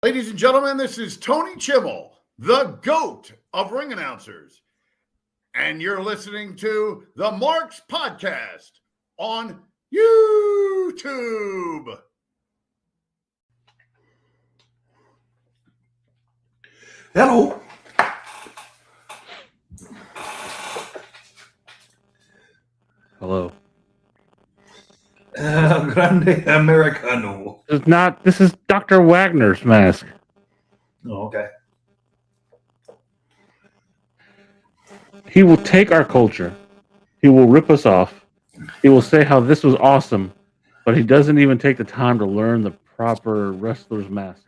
Ladies and gentlemen, this is Tony Chibble, the GOAT of ring announcers. And you're listening to the Marks Podcast on YouTube. Hello. Hello. Grande Americano. This is Dr. Wagner's mask. Oh, okay. He will take our culture. He will rip us off. He will say how this was awesome, but he doesn't even take the time to learn the proper wrestler's masks.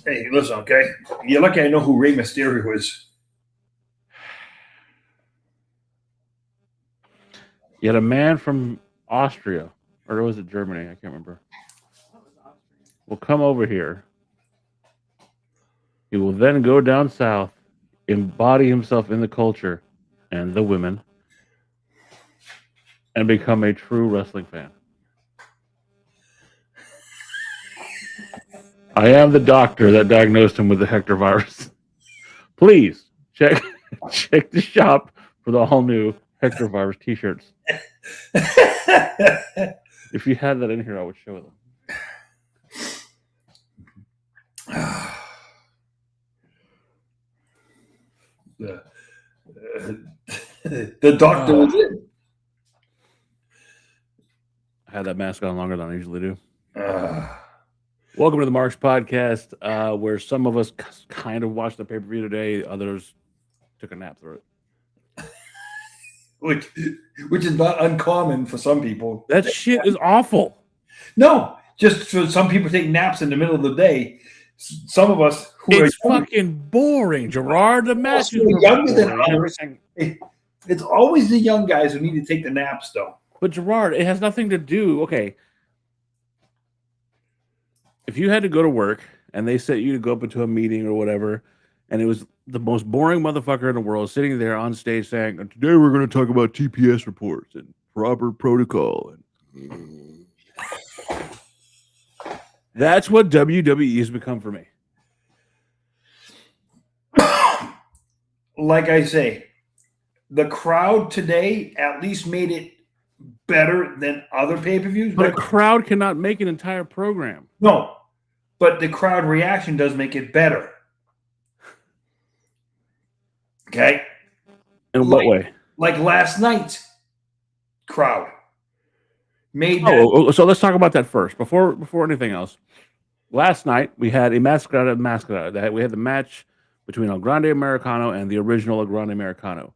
Hey, listen, okay? You're lucky I know who Rey Mysterio is. Yet a man from Austria, or was it Germany? I can't remember. Will come over here. He will then go down south, embody himself in the culture and the women, and become a true wrestling fan. I am the doctor that diagnosed him with the Hector virus. Please check the shop for the all new Hector virus t-shirts. If you had that in here, I would show them. The doctor was in. I had that mask on longer than I usually do. Welcome to the Marks Podcast, where some of us kind of watched the pay-per-view today, others took a nap through it. Which is not uncommon for some people. That shit is awful. No, just for some people take naps in the middle of the day. Some of us who it's are fucking boring, Gerard. The match is younger than others. It's always the young guys who need to take the naps, though. But Gerard, it has nothing to do. Okay, if you had to go to work and they sent you to go up into a meeting or whatever, and it was the most boring motherfucker in the world sitting there on stage saying, "Today we're going to talk about TPS reports and proper protocol," and that's what WWE has become for me. Like I say, the crowd today at least made it better than other pay-per-views. But a crowd cannot make an entire program. No, but the crowd reaction does make it better. Okay? In what way? Like last night's crowd made that. Oh, so let's talk about that first before anything else. Last night we had a mascara. We had the match between El Grande Americano and the original El Grande Americano.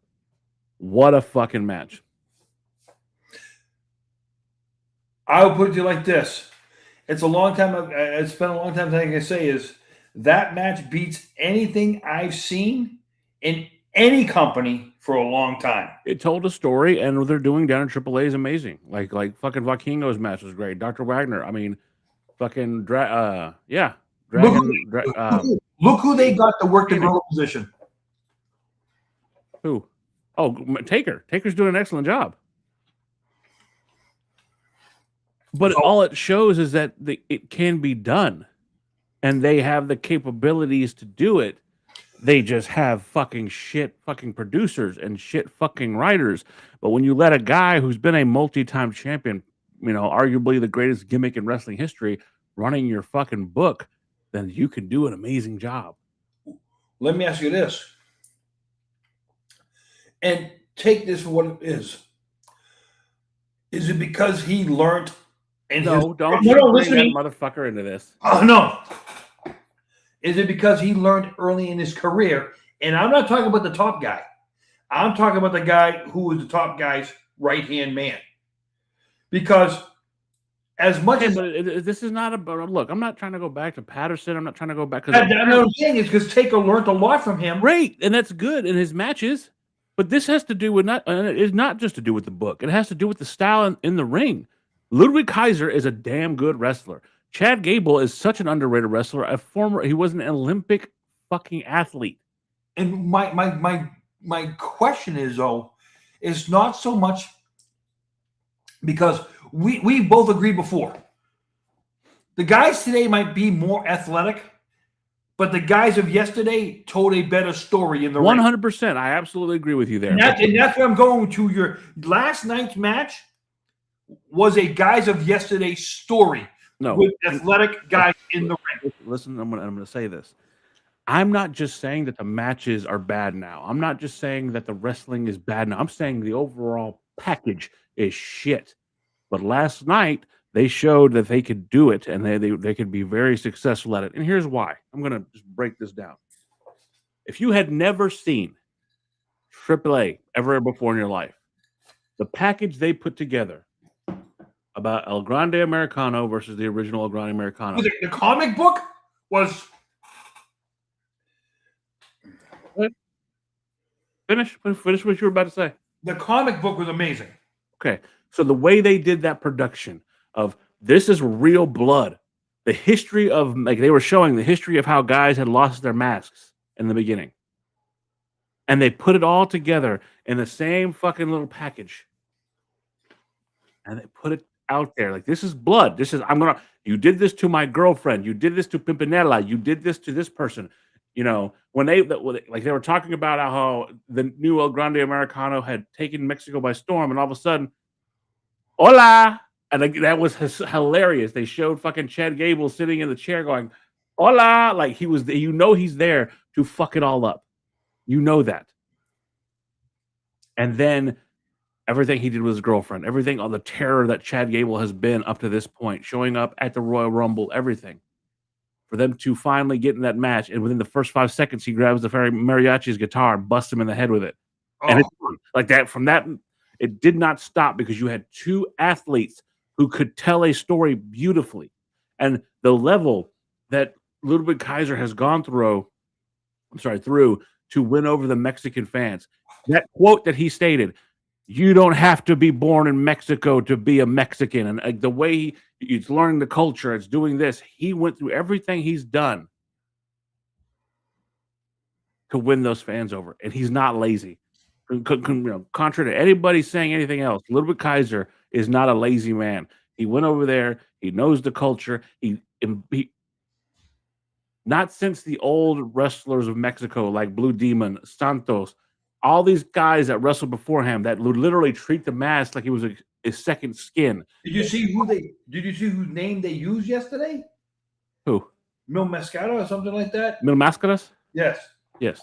What a fucking match! I would put it to you like this: it's a long time. It's been a long time. I can say is that match beats anything I've seen in any company for a long time. It told a story, and what they're doing down in AAA is amazing. Like fucking Joaquino's match was great. Dr. Wagner, I mean, fucking Dragon. Look who they got to work the girl position. Who? Oh, Taker. Taker's doing an excellent job. But all it shows is that it can be done, and they have the capabilities to do it. They just have fucking producers and shit fucking writers. But when you let a guy who's been a multi-time champion, arguably the greatest gimmick in wrestling history, running your fucking book, then you can do an amazing job. Let me ask you this. And take this for what it is. Is it because he learned? And don't bring that motherfucker into this. Oh, no. Is it because he learned early in his career? And I'm not talking about the top guy. I'm talking about the guy who was the top guy's right-hand man. Because as much as... But this is not about... Look, I'm not trying to go back to Patterson. I'm not trying to go back... What I'm saying is because Taker learned a lot from him. Right, and that's good in his matches. But this has to do with it's not just to do with the book. It has to do with the style in the ring. Ludwig Kaiser is a damn good wrestler. Chad Gable is such an underrated wrestler. He was an Olympic fucking athlete. And my question is, though, is not so much because we both agreed before The guys today might be more athletic, but the guys of yesterday told a better story in the ring. 100%. I absolutely agree with you there. And that's what I'm going to. Your last night's match was a guys of yesterday story with athletic guys in the ring. Listen, I'm going to say this. I'm not just saying that the matches are bad now. I'm not just saying that the wrestling is bad now. I'm saying the overall package is shit. But last night, they showed that they could do it, and they could be very successful at it. And here's why. I'm going to just break this down. If you had never seen AAA ever before in your life, the package they put together about El Grande Americano versus the original El Grande Americano. The comic book was... Finish what you were about to say. The comic book was amazing. Okay. So the way they did that production of this is real blood. The history of, like, they were showing the history of how guys had lost their masks in the beginning. And they put it all together in the same fucking little package. And they put it out there. Like, this is blood. This is, you did this to my girlfriend. You did this to Pimpinella. You did this to this person. You know, when they were talking about how the new El Grande Americano had taken Mexico by storm, and all of a sudden, hola, and that was hilarious. They showed fucking Chad Gable sitting in the chair going, hola, like he was, he's there to fuck it all up. You know that. And then everything he did with his girlfriend, everything on the terror that Chad Gable has been up to this point, showing up at the Royal Rumble, everything. For them to finally get in that match, and within the first 5 seconds, he grabs the mariachi's guitar and busts him in the head with it. Oh. And it's like that. From that, it did not stop because you had two athletes who could tell a story beautifully. And the level that Ludwig Kaiser has gone through to win over the Mexican fans. That quote that he stated, "You don't have to be born in Mexico to be a Mexican." And the way he's learning the culture, it's doing this. He went through everything he's done to win those fans over. And he's not lazy. Contrary to anybody saying anything else, Ludwig Kaiser is not a lazy man. He went over there. He knows the culture. He not since the old wrestlers of Mexico like Blue Demon, Santos, all these guys that wrestled before him that would literally treat the mask like it was his second skin. Did you see whose name they used yesterday? Who? Mil Mascara or something like that? Mil Mascaras? Yes. Yes.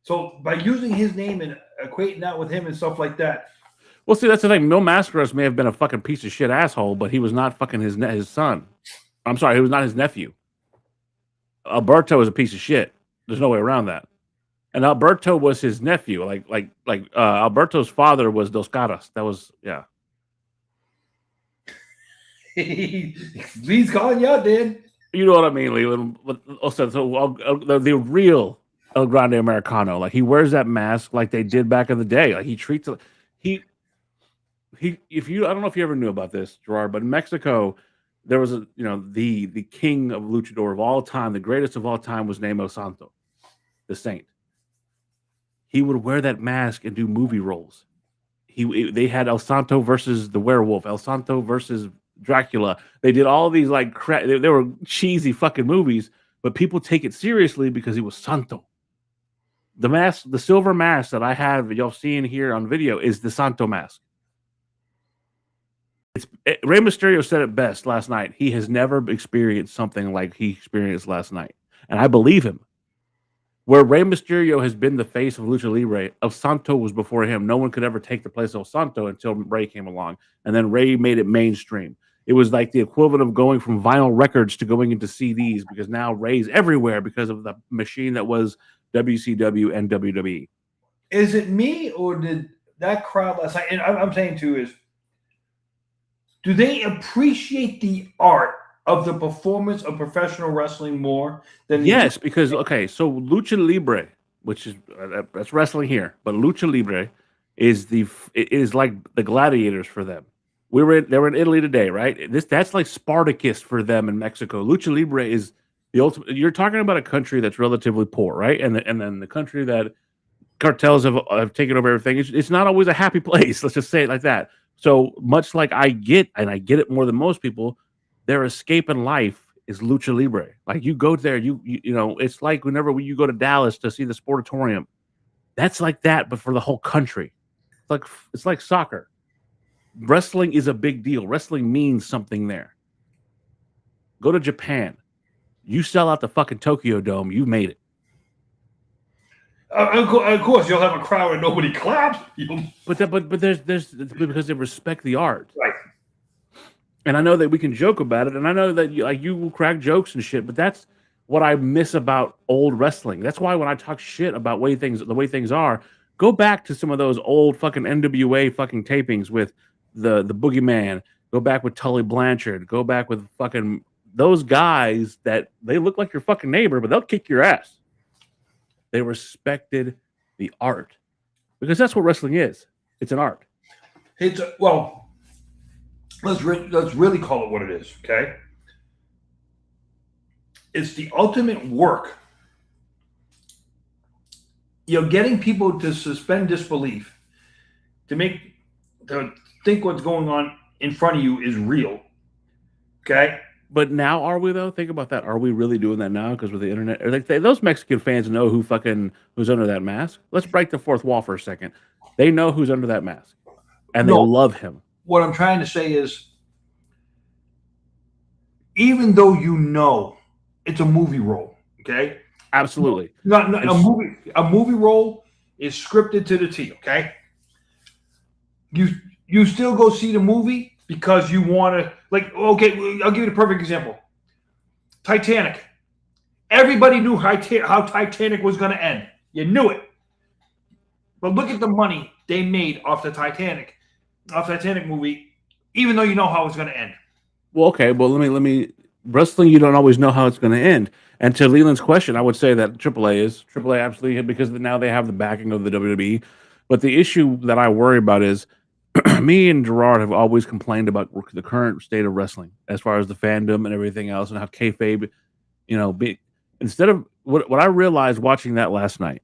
So by using his name and equating that with him and stuff like that. Well, see, that's the thing. Mil Mascaras may have been a fucking piece of shit asshole, but he was not fucking his son. I'm sorry, he was not his nephew. Alberto is a piece of shit. There's no way around that. And Alberto was his nephew. Like Alberto's father was Dos Caras. That was, yeah. He's calling you out, Dan. You know what I mean, Leland. Also, the real El Grande Americano, like he wears that mask like they did back in the day. Like he treats it. If you, I don't know if you ever knew about this, Gerard, but in Mexico, there was the king of luchador of all time, the greatest of all time was named El Santo, the Saint. He would wear that mask and do movie roles. They had El Santo versus the werewolf, El Santo versus Dracula. They did all these like crap. They were cheesy fucking movies, but people take it seriously because he was Santo. The mask, the silver mask that I have, y'all seeing here on video, is the Santo mask. Rey Mysterio said it best last night. He has never experienced something like he experienced last night, and I believe him. Where Rey Mysterio has been the face of Lucha Libre, El Santo was before him. No one could ever take the place of El Santo until Rey came along, and then Rey made it mainstream. It was like the equivalent of going from vinyl records to going into CDs, because now Rey's everywhere because of the machine that was WCW and WWE. Is it me, or did that crowd last night? And I'm saying too is, do they appreciate the art of the performance of professional wrestling more than? Yes, because okay, so Lucha Libre, which is that's wrestling here, but Lucha Libre is like the gladiators for them. They were in Italy today, right? That's like Spartacus for them in Mexico. Lucha Libre is the ultimate. You're talking about a country that's relatively poor, right? And then the country that cartels have taken over everything. It's not always a happy place. Let's just say it like that. So much like I get it more than most people, their escape in life is lucha libre. Like you go there, you know, it's like whenever you go to Dallas to see the Sportatorium, that's like that, but for the whole country. It's like soccer. Wrestling is a big deal. Wrestling means something there. Go to Japan. You sell out the fucking Tokyo Dome, you made it. Of course, you'll have a crowd and nobody claps. But there's because they respect the art, right? And I know that we can joke about it, and I know that you will crack jokes and shit. But that's what I miss about old wrestling. That's why when I talk shit about the way things are, go back to some of those old fucking NWA fucking tapings with the Boogeyman. Go back with Tully Blanchard. Go back with fucking those guys that they look like your fucking neighbor, but they'll kick your ass. They respected the art because that's what wrestling is. It's an art. Let's really call it what it is. Okay, it's the ultimate work. Getting people to suspend disbelief, to think what's going on in front of you is real. Okay. But now are we though? Think about that. Are we really doing that now? Because with the internet, those Mexican fans know who's under that mask. Let's break the fourth wall for a second. They know who's under that mask, and they love him. What I'm trying to say is, even though it's a movie role, okay? Absolutely. A movie role is scripted to the T. Okay. You still go see the movie because you want to, okay, I'll give you the perfect example. Titanic. Everybody knew how Titanic was going to end. You knew it. But look at the money they made off the Titanic movie, even though you know how it's going to end. Well, okay. Well, let me. Wrestling, you don't always know how it's going to end. And to Leland's question, I would say that AAA absolutely, because now they have the backing of the WWE. But the issue that I worry about is, me and Gerard have always complained about the current state of wrestling as far as the fandom and everything else, and how kayfabe, instead of what I realized watching that last night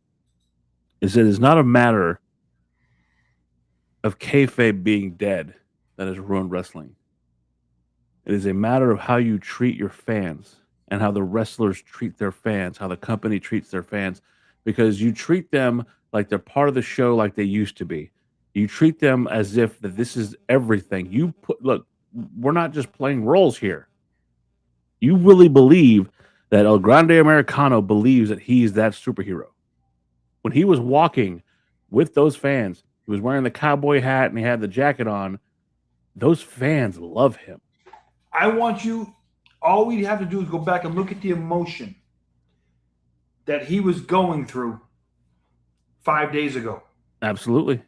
is that it's not a matter of kayfabe being dead that has ruined wrestling. It is a matter of how you treat your fans and how the wrestlers treat their fans, how the company treats their fans, because you treat them like they're part of the show like they used to be. You treat them as if that this is everything. Look, we're not just playing roles here. You really believe that El Grande Americano believes that he's that superhero. When he was walking with those fans, he was wearing the cowboy hat and he had the jacket on. Those fans love him. All we have to do is go back and look at the emotion that he was going through 5 days ago. Absolutely.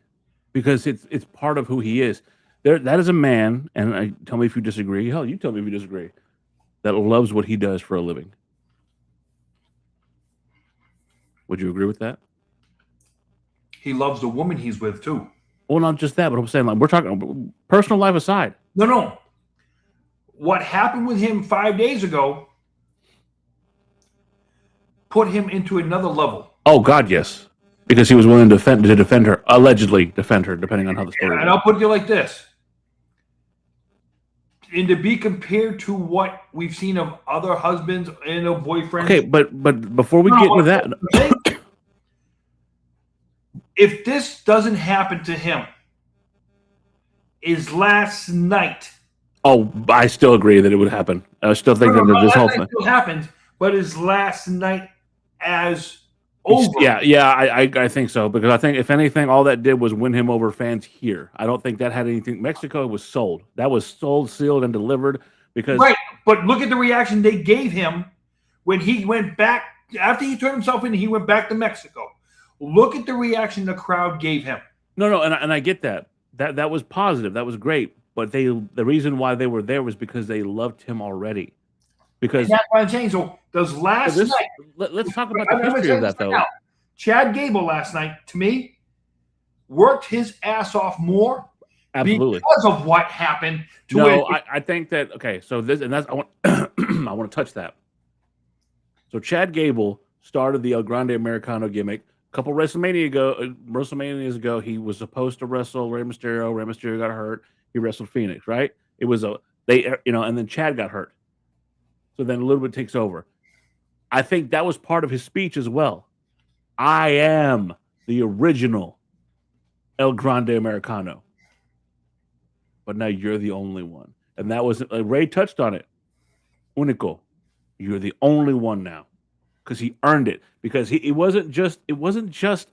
Because it's part of who he is. That is a man, and tell me if you disagree. Hell, you tell me if you disagree. That loves what he does for a living. Would you agree with that? He loves the woman he's with too. Well, not just that, but I'm saying, like, we're talking personal life aside. No. What happened with him 5 days ago put him into another level. Oh God, yes. Because he was willing to defend her, allegedly defend her, depending on how the story. And I'll put it like this: and to be compared to what we've seen of other husbands and boyfriends. Okay, but before we get into that, if this doesn't happen to him, is last night. Oh, I still agree that it would happen. I still think that this whole thing still happens, but is last night as over? Yeah, I think so, because I think if anything, all that did was win him over fans here. I don't think that had anything. Mexico was sold. That was sold, sealed, and delivered. Because right, but look at the reaction they gave him when he went back after he turned himself in. He went back to Mexico. Look at the reaction the crowd gave him. No, and I get that. That was positive. That was great. But the reason why they were there was because they loved him already. Because and that's what I'm saying. So does last night? Let's talk about the history of that, though. Now. Chad Gable last night, to me, worked his ass off more. Absolutely. Because of what happened. I think that so this and that's I want I want to touch that. So Chad Gable started the El Grande Americano gimmick. A couple WrestleManias ago, he was supposed to wrestle Rey Mysterio. Rey Mysterio got hurt. He wrestled Phoenix, right? It was and then Chad got hurt. So then Ludwig takes over. I think that was part of his speech as well. I am the original El Grande Americano. But now you're the only one. And that was, Ray touched on it. Único. You're the only one now. Because he earned it. Because it wasn't just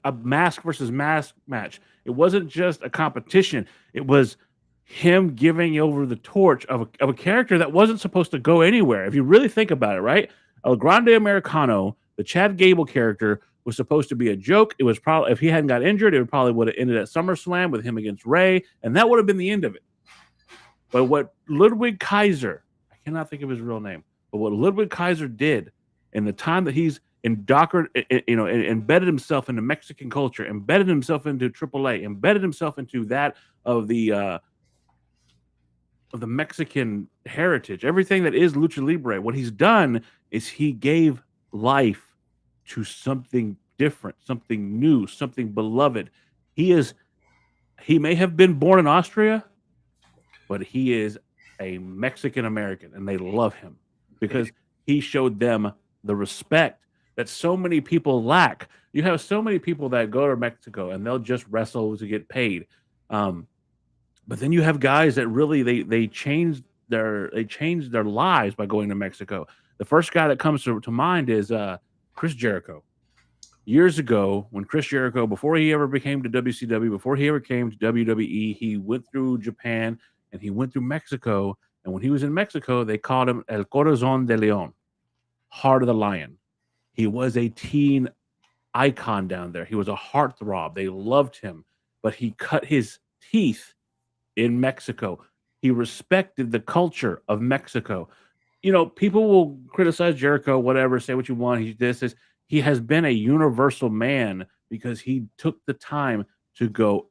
a mask versus mask match. It wasn't just a competition. It was him giving over the torch of a character that wasn't supposed to go anywhere. If you really think about it, right? El Grande Americano, the Chad Gable character, was supposed to be a joke. It was probably, if he hadn't got injured, it probably would have ended at SummerSlam with him against Ray, and that would have been the end of it. But what Ludwig Kaiser, I cannot think of his real name, but what Ludwig Kaiser did in the time that he's embedded himself into Mexican culture, embedded himself into AAA, embedded himself into that of the Mexican heritage, everything that is Lucha Libre. What he's done is he gave life to something different, something new, something beloved. He may have been born in Austria, but he is a Mexican American, and they love him because he showed them the respect that so many people lack. You have so many people that go to Mexico and they'll just wrestle to get paid. But then you have guys that really they changed their lives by going to Mexico. The first guy that comes to mind is Chris Jericho. Years ago, when Chris Jericho, before he ever became to WCW, before he ever came to WWE, he went through Japan and he went through Mexico. And when he was in Mexico, they called him El Corazón de León, Heart of the Lion. He was a teen icon down there. He was a heartthrob. They loved him, but he cut his teeth in Mexico. He respected the culture of Mexico. You know, people will criticize Jericho, whatever, say what you want. He has been a universal man because he took the time to go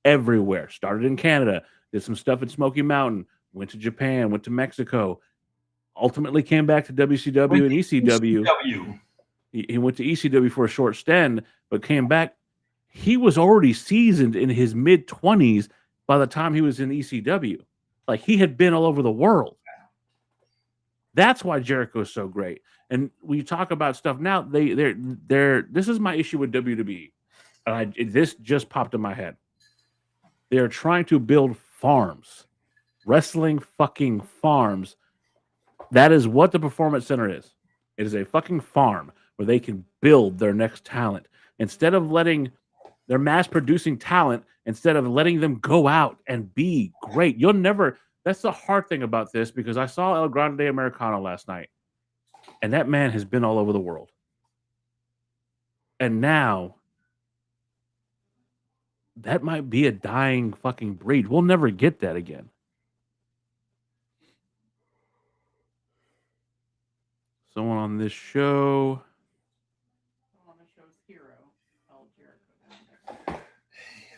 everywhere. Started in Canada, did some stuff in Smoky Mountain, went to Japan, went to Mexico, ultimately came back to WCW and ECW. He went to ECW for a short stint, but came back. He was already seasoned in his mid-20s by the time he was in ECW. Like, he had been all over the world. That's why Jericho is so great. And when you talk about stuff now, this is my issue with WWE. This just popped in my head. They're trying to build farms, wrestling fucking farms. That is what the Performance Center is. It is a fucking farm where they can build their next talent. Instead of letting their mass-producing talent, instead of letting them go out and be great. That's the hard thing about this, because I saw El Grande Americano last night, and that man has been all over the world. And now, that might be a dying fucking breed. We'll never get that again. Someone on this show.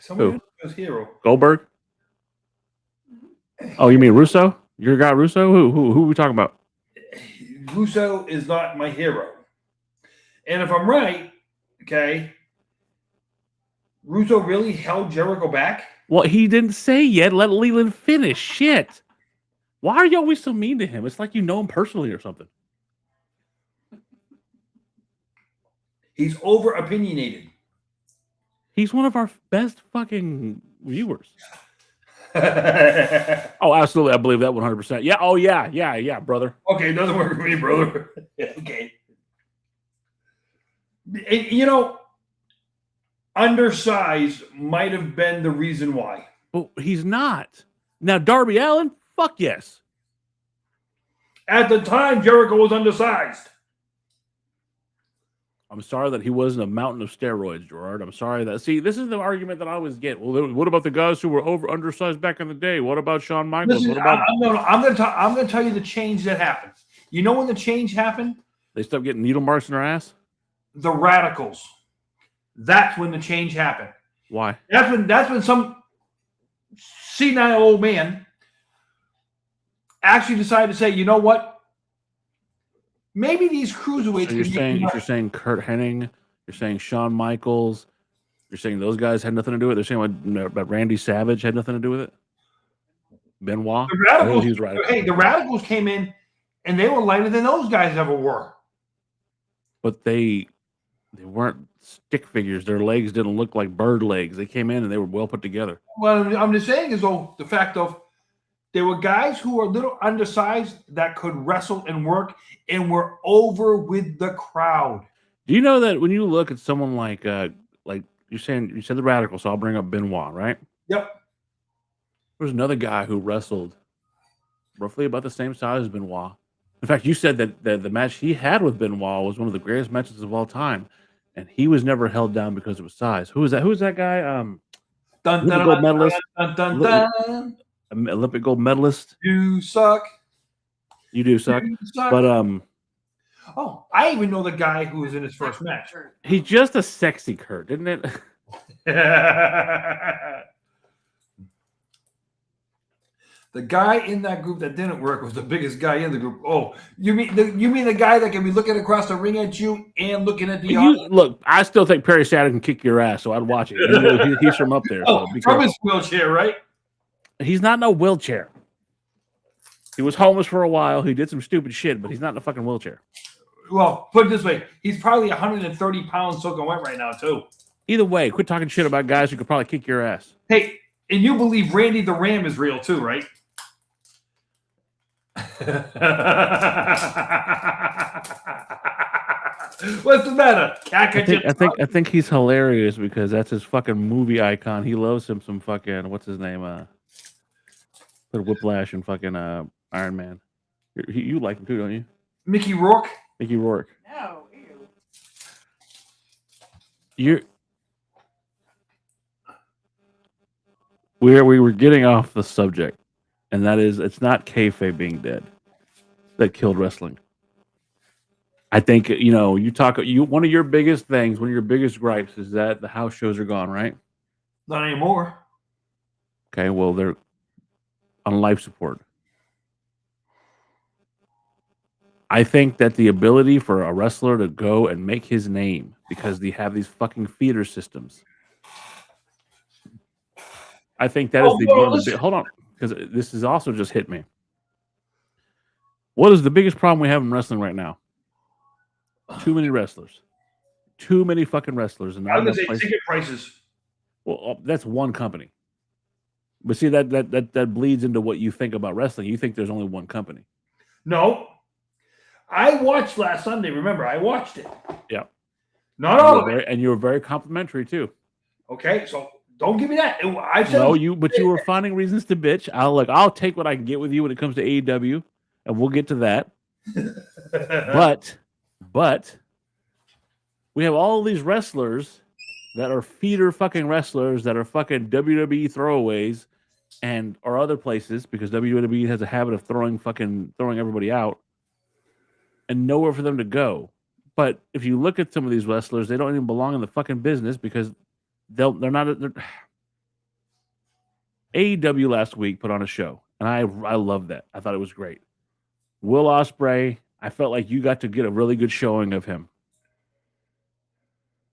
Someone who's hero. Goldberg? Oh, you mean Russo? Your guy Russo? Who are we talking about? Russo is not my hero. And if I'm right, okay, Russo really held Jericho back? Well, he didn't say yet. Let Leland finish. Shit. Why are you always so mean to him? It's like you know him personally or something. He's over opinionated. He's one of our best fucking viewers. Oh, absolutely. I believe that 100%. Yeah. Oh, yeah, brother. Okay, it doesn't work for me, brother. Okay. You know, undersized might have been the reason why. But he's not. Now, Darby Allin, fuck yes. At the time, Jericho was undersized. I'm sorry that he wasn't a mountain of steroids, Gerard. I'm sorry that. See, this is the argument that I always get. Well, what about the guys who were undersized back in the day? What about Shawn Michaels? Listen, I'm going to tell you the change that happened. You know when the change happened? They stopped getting needle marks in their ass? The Radicals. That's when the change happened. Why? That's when some senile old man actually decided to say, you know what? Maybe these cruiserweights. So you're saying Kurt Hennig, you're saying Shawn Michaels, you're saying those guys had nothing to do with it. They're saying about Randy Savage had nothing to do with it. Benoit. The Radicals. Hey, the Radicals came in And they were lighter than those guys ever were. But they weren't stick figures. Their legs didn't look like bird legs. They came in and they were well put together. Well, I'm just saying is though the fact of there were guys who were a little undersized that could wrestle and work and were over with the crowd. Do you know that when you look at someone like you said the Radical, so I'll bring up Benoit, right? Yep. There's another guy who wrestled roughly about the same size as Benoit. In fact, you said that the match he had with Benoit was one of the greatest matches of all time, and he was never held down because of his size. Who is that? Who's that guy? Olympic gold medalist. Olympic gold medalist. You suck. You do suck. You suck. But oh, I even know the guy who was in his first match. He's just a sexy Kurt, isn't it? The guy in that group that didn't work was the biggest guy in the group. Oh, you mean the guy that can be looking across the ring at you and looking at the look? I still think Perry Saturn can kick your ass, so I'd watch it. He's from up there. Oh, so from his wheelchair, right? He's not in a wheelchair. He was homeless for a while. He did some stupid shit, but he's not in a fucking wheelchair. Well, put it this way: he's probably 130 pounds soaking wet right now, too. Either way, quit talking shit about guys who could probably kick your ass. Hey, and you believe Randy the Ram is real too, right? What's the matter? I think he's hilarious because that's his fucking movie icon. He loves him some fucking what's his name? Whiplash and fucking Iron Man. You like him too, don't you? Mickey Rourke. Mickey Rourke. No, ew. We were getting off the subject, and that is it's not kayfabe being dead that killed wrestling. I think one of your biggest things, one of your biggest gripes is that the house shows are gone, right? Not anymore. Okay, well they're on life support. I think that the ability for a wrestler to go and make his name because they have these fucking feeder systems. I think that is hold on, because this has also just hit me. What is the biggest problem we have in wrestling right now? Too many wrestlers. Too many fucking wrestlers. And I'm going to say ticket prices. Well, that's one company. But see, that bleeds into what you think about wrestling. You think there's only one company. No. I watched last Sunday. Remember, I watched it. Yeah. Not all of it. And you were very complimentary, too. Okay, so don't give me that. But you were finding reasons to bitch. I'll take what I can get with you when it comes to AEW, and we'll get to that. But we have all these wrestlers that are feeder fucking wrestlers that are fucking WWE throwaways or other places because WWE has a habit of throwing everybody out and nowhere for them to go. But if you look at some of these wrestlers, they don't even belong in the fucking business because they're not. AEW last week put on a show, and I love that. I thought it was great. Will Ospreay, I felt like you got to get a really good showing of him.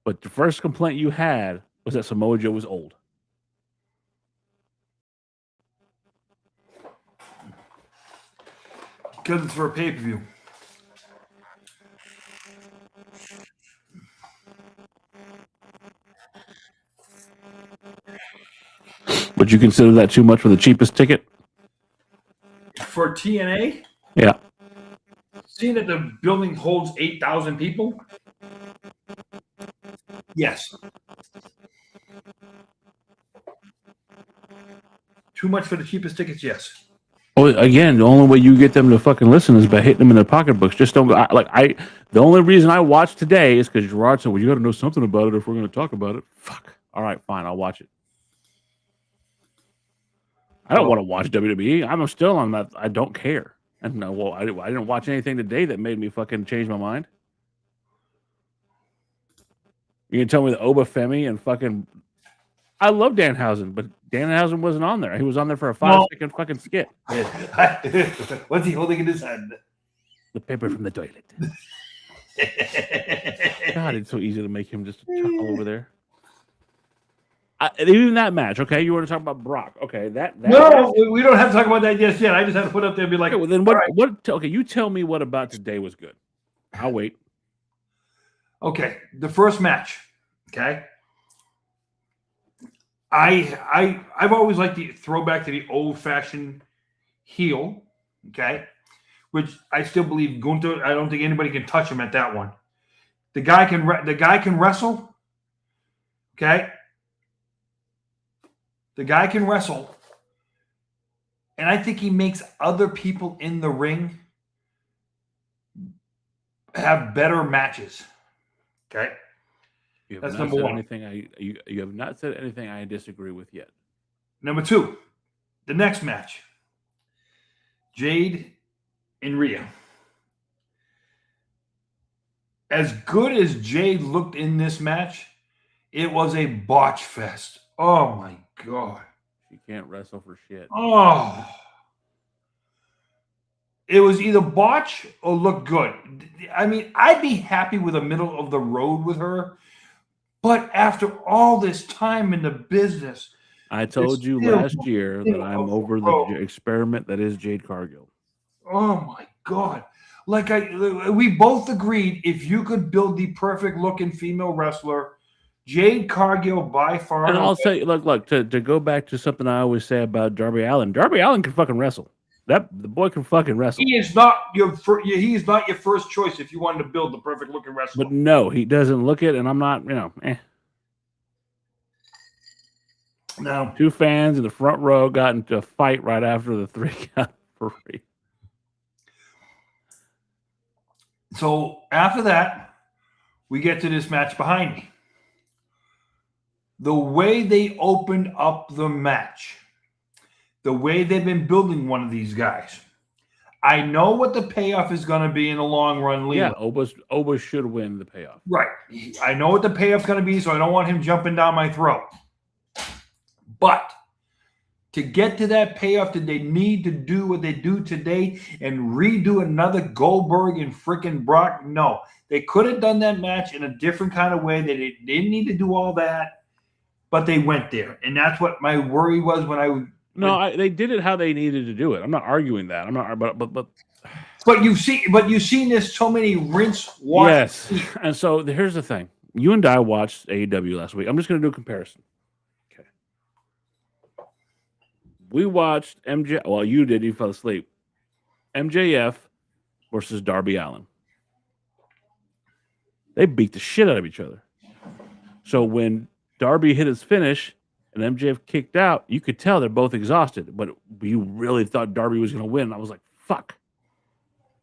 But the first complaint you had was that Samoa Joe was old. Because it's for a pay-per-view. Would you consider that too much for the cheapest ticket? For TNA? Yeah. Seeing that the building holds 8,000 people? Yes. Too much for the cheapest tickets? Yes. Well, again, the only way you get them to fucking listen is by hitting them in their pocketbooks. Just don't go. The only reason I watched today is because Gerard said, well, you got to know something about it if we're going to talk about it. Fuck. All right, fine. I'll watch it. I don't want to watch WWE. I'm still on that. I don't care. And I didn't watch anything today that made me fucking change my mind. You can tell me the Oba Femi and fucking. I love Danhausen, but Danhausen wasn't on there. He was on there for a 5-second fucking skit. What's he holding in his hand? The paper from the toilet. God, it's so easy to make him just chuckle over there. Even that match, okay? You want to talk about Brock? Okay, that No, match? we don't have to talk about that just yet. I just had to put up there and be like, Okay, well, then all right. what? Okay, you tell me what about today was good. I'll wait. Okay, the first match. Okay, I've always liked the throwback to the old fashioned heel. Okay, which I still believe Gunther. I don't think anybody can touch him at that one. The guy can wrestle. Okay, the guy can wrestle, and I think he makes other people in the ring have better matches. Okay. You have That's not number said one. anything you have not said anything I disagree with yet. Number two, the next match. Jade and Rhea. As good as Jade looked in this match, it was a botch fest. Oh my God. She can't wrestle for shit. Oh. It was either botch or look good. I mean, I'd be happy with a middle of the road with her. But after all this time in the business, I told you last year that I'm over the experiment that is Jade Cargill. Oh my God. We both agreed if you could build the perfect looking female wrestler, Jade Cargill by far. And I'll say, look, to go back to something I always say about Darby Allin. Darby Allin can fucking wrestle. The boy can fucking wrestle. He is not your first choice if you wanted to build the perfect looking wrestler. But no, he doesn't look it, and I'm not, No. Two fans in the front row got into a fight right after the 3 count referee. So after that, we get to this match behind me. The way they opened up the match, the way they've been building one of these guys, I know what the payoff is going to be in the long run. Yeah, Oba should win the payoff. Right. I know what the payoff's going to be, so I don't want him jumping down my throat. But to get to that payoff, did they need to do what they do today and redo another Goldberg and freaking Brock? No. They could have done that match in a different kind of way. They didn't need to do all that, but they went there. And that's what my worry was when I... No, they did it how they needed to do it. I'm not arguing that. I'm not, but you've seen this so many rinse, wash. Yes, and so here's the thing. You and I watched AEW last week. I'm just going to do a comparison. Okay. We watched MJ. Well, you did. You fell asleep. MJF versus Darby Allin. They beat the shit out of each other. So when Darby hit his finish and MJF kicked out, you could tell they're both exhausted. But you really thought Darby was going to win. I was like, fuck.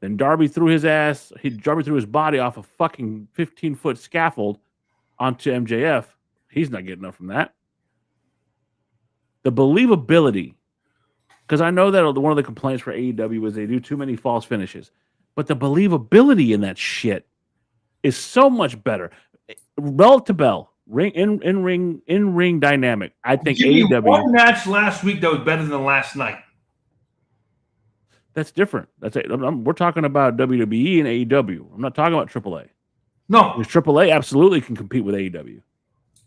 Then Darby threw his body off a fucking 15-foot scaffold onto MJF. He's not getting up from that. The believability, because I know that one of the complaints for AEW was they do too many false finishes, but the believability in that shit is so much better. Bell to bell, in ring dynamic. I think AEW. One match last week that was better than last night. That's different. We're talking about WWE and AEW. I'm not talking about AAA. No, because AAA absolutely can compete with AEW.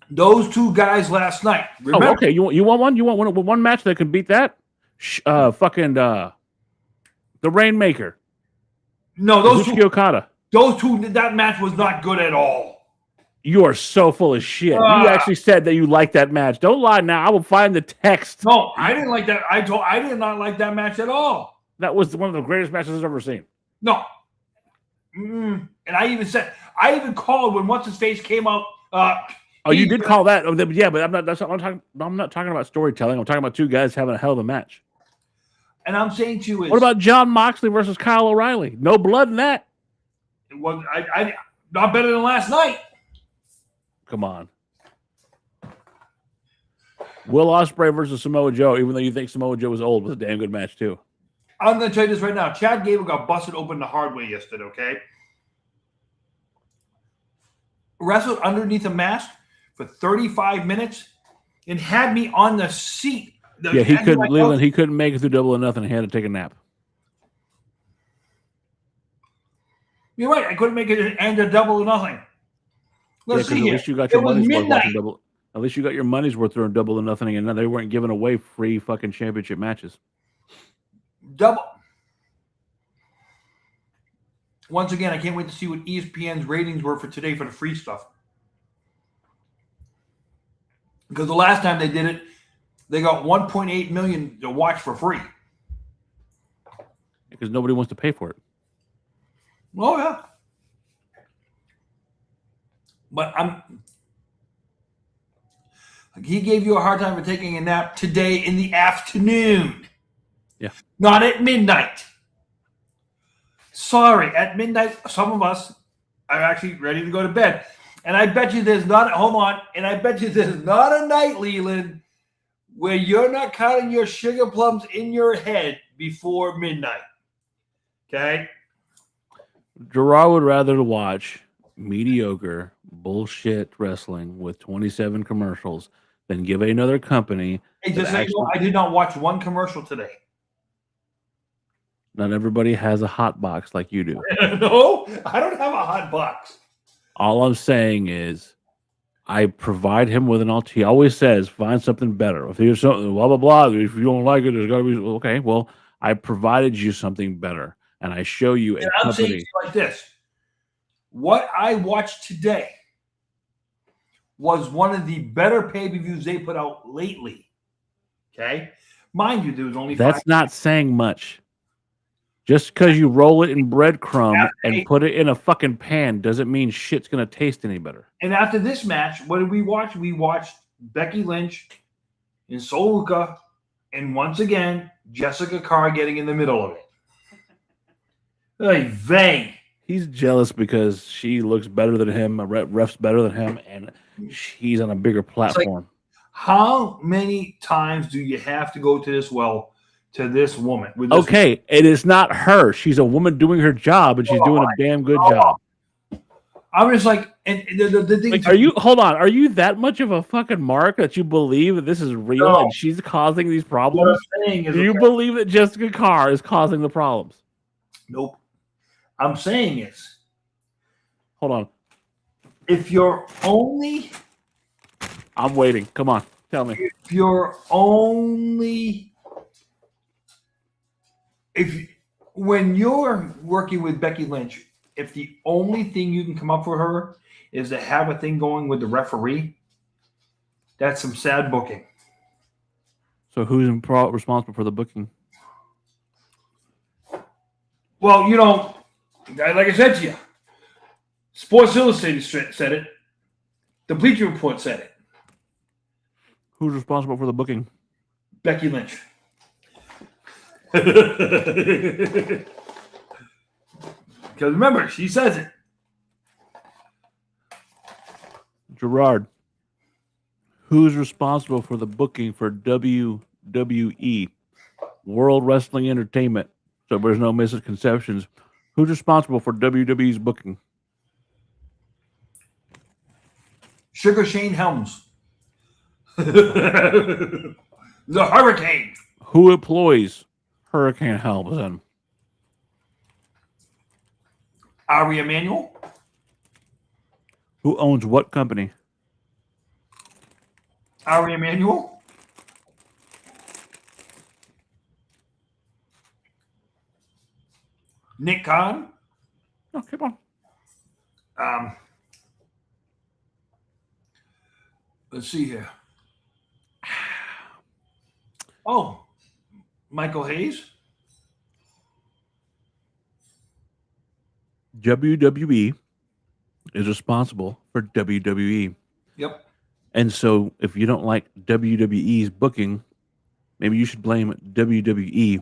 Those two guys last night. Remember? Oh, okay. You want one? You want one match that could beat that? The Rainmaker. No, those two. Okada. Those two. That match was not good at all. You are so full of shit. You actually said that you liked that match. Don't lie now. I will find the text. No, I didn't like that. I did not like that match at all. That was one of the greatest matches I've ever seen. No. And I even called when What's His Face came out. You did call that. Yeah, but I'm not talking about storytelling. I'm talking about two guys having a hell of a match. And I'm saying to you is, what about John Moxley versus Kyle O'Reilly? No blood in that. It was I not better than last night. Come on. Will Ospreay versus Samoa Joe, even though you think Samoa Joe was old, was a damn good match too. I'm going to tell you this right now. Chad Gable got busted open the hard way yesterday, okay? Wrestled underneath a mask for 35 minutes and had me on the seat. He couldn't make it through Double or Nothing. He had to take a nap. You're right. I couldn't make it and a Double or Nothing. Let's see here. At least you got your money's worth watching Double. At least you got your money's worth throwing double or nothing, and they weren't giving away free fucking championship matches. Double. Once again, I can't wait to see what ESPN's ratings were for today for the free stuff. Because the last time they did it, they got 1.8 million to watch for free. Because nobody wants to pay for it. Oh, yeah. But he gave you a hard time for taking a nap today in the afternoon. Yeah. Not at midnight. Sorry, at midnight, some of us are actually ready to go to bed. And I bet you there's not, hold on, and I bet you there's not a night, Leland, where you're not counting your sugar plums in your head before midnight. Okay? Gerard would rather watch mediocre bullshit wrestling with 27 commercials than give another company. Hey, just so you know, I did not watch one commercial today. Not everybody has a hot box like you do. No, I don't have a hot box. All I'm saying is I provide him with an alternative. He always says, find something better. If there's something, blah, blah, blah. If you don't like it, there's got to be, okay, well, I provided you something better. And I show you a I'm saying company. like this. What I watched today was one of the better pay-per-views they put out lately. Okay? Mind you, there was only That's not saying much. Just because you roll it in breadcrumb and put it in a fucking pan doesn't mean shit's going to taste any better. And after this match, what did we watch? We watched Becky Lynch and Soluka, and once again, Jessica Carr getting in the middle of it. Like, vain. He's jealous because she looks better than him, ref's better than him, and he's on a bigger platform. Like, how many times do you have to go to this well to this woman? With this okay, it is not her. She's a woman doing her job, and she's doing a damn good job. I'm just like, and the thing. Like, hold on? Are you that much of a fucking mark that you believe that this is real and she's causing these problems? What I'm saying is, do you believe that Jessica Carr is causing the problems? Nope. I'm saying is, hold on. If you're only, I'm waiting. Come on, tell me. If you're only, when you're working with Becky Lynch, if the only thing you can come up for her is to have a thing going with the referee, that's some sad booking. So who's responsible for the booking? Well, you know, like I said to you, Sports Illustrated said it. The Bleacher Report said it. Who's responsible for the booking? Becky Lynch. Because remember, she says it. Gerard, who's responsible for the booking for WWE, World Wrestling Entertainment? So there's no misconceptions. Who's responsible for WWE's booking? Sugar Shane Helms. The Hurricane. Who employs Hurricane Helms then? Ari Emanuel. Who owns what company? Ari Emanuel. Nick Khan. Oh, keep on. Let's see here. Oh, Michael Hayes. WWE is responsible for WWE. Yep. And so if you don't like WWE's booking, maybe you should blame WWE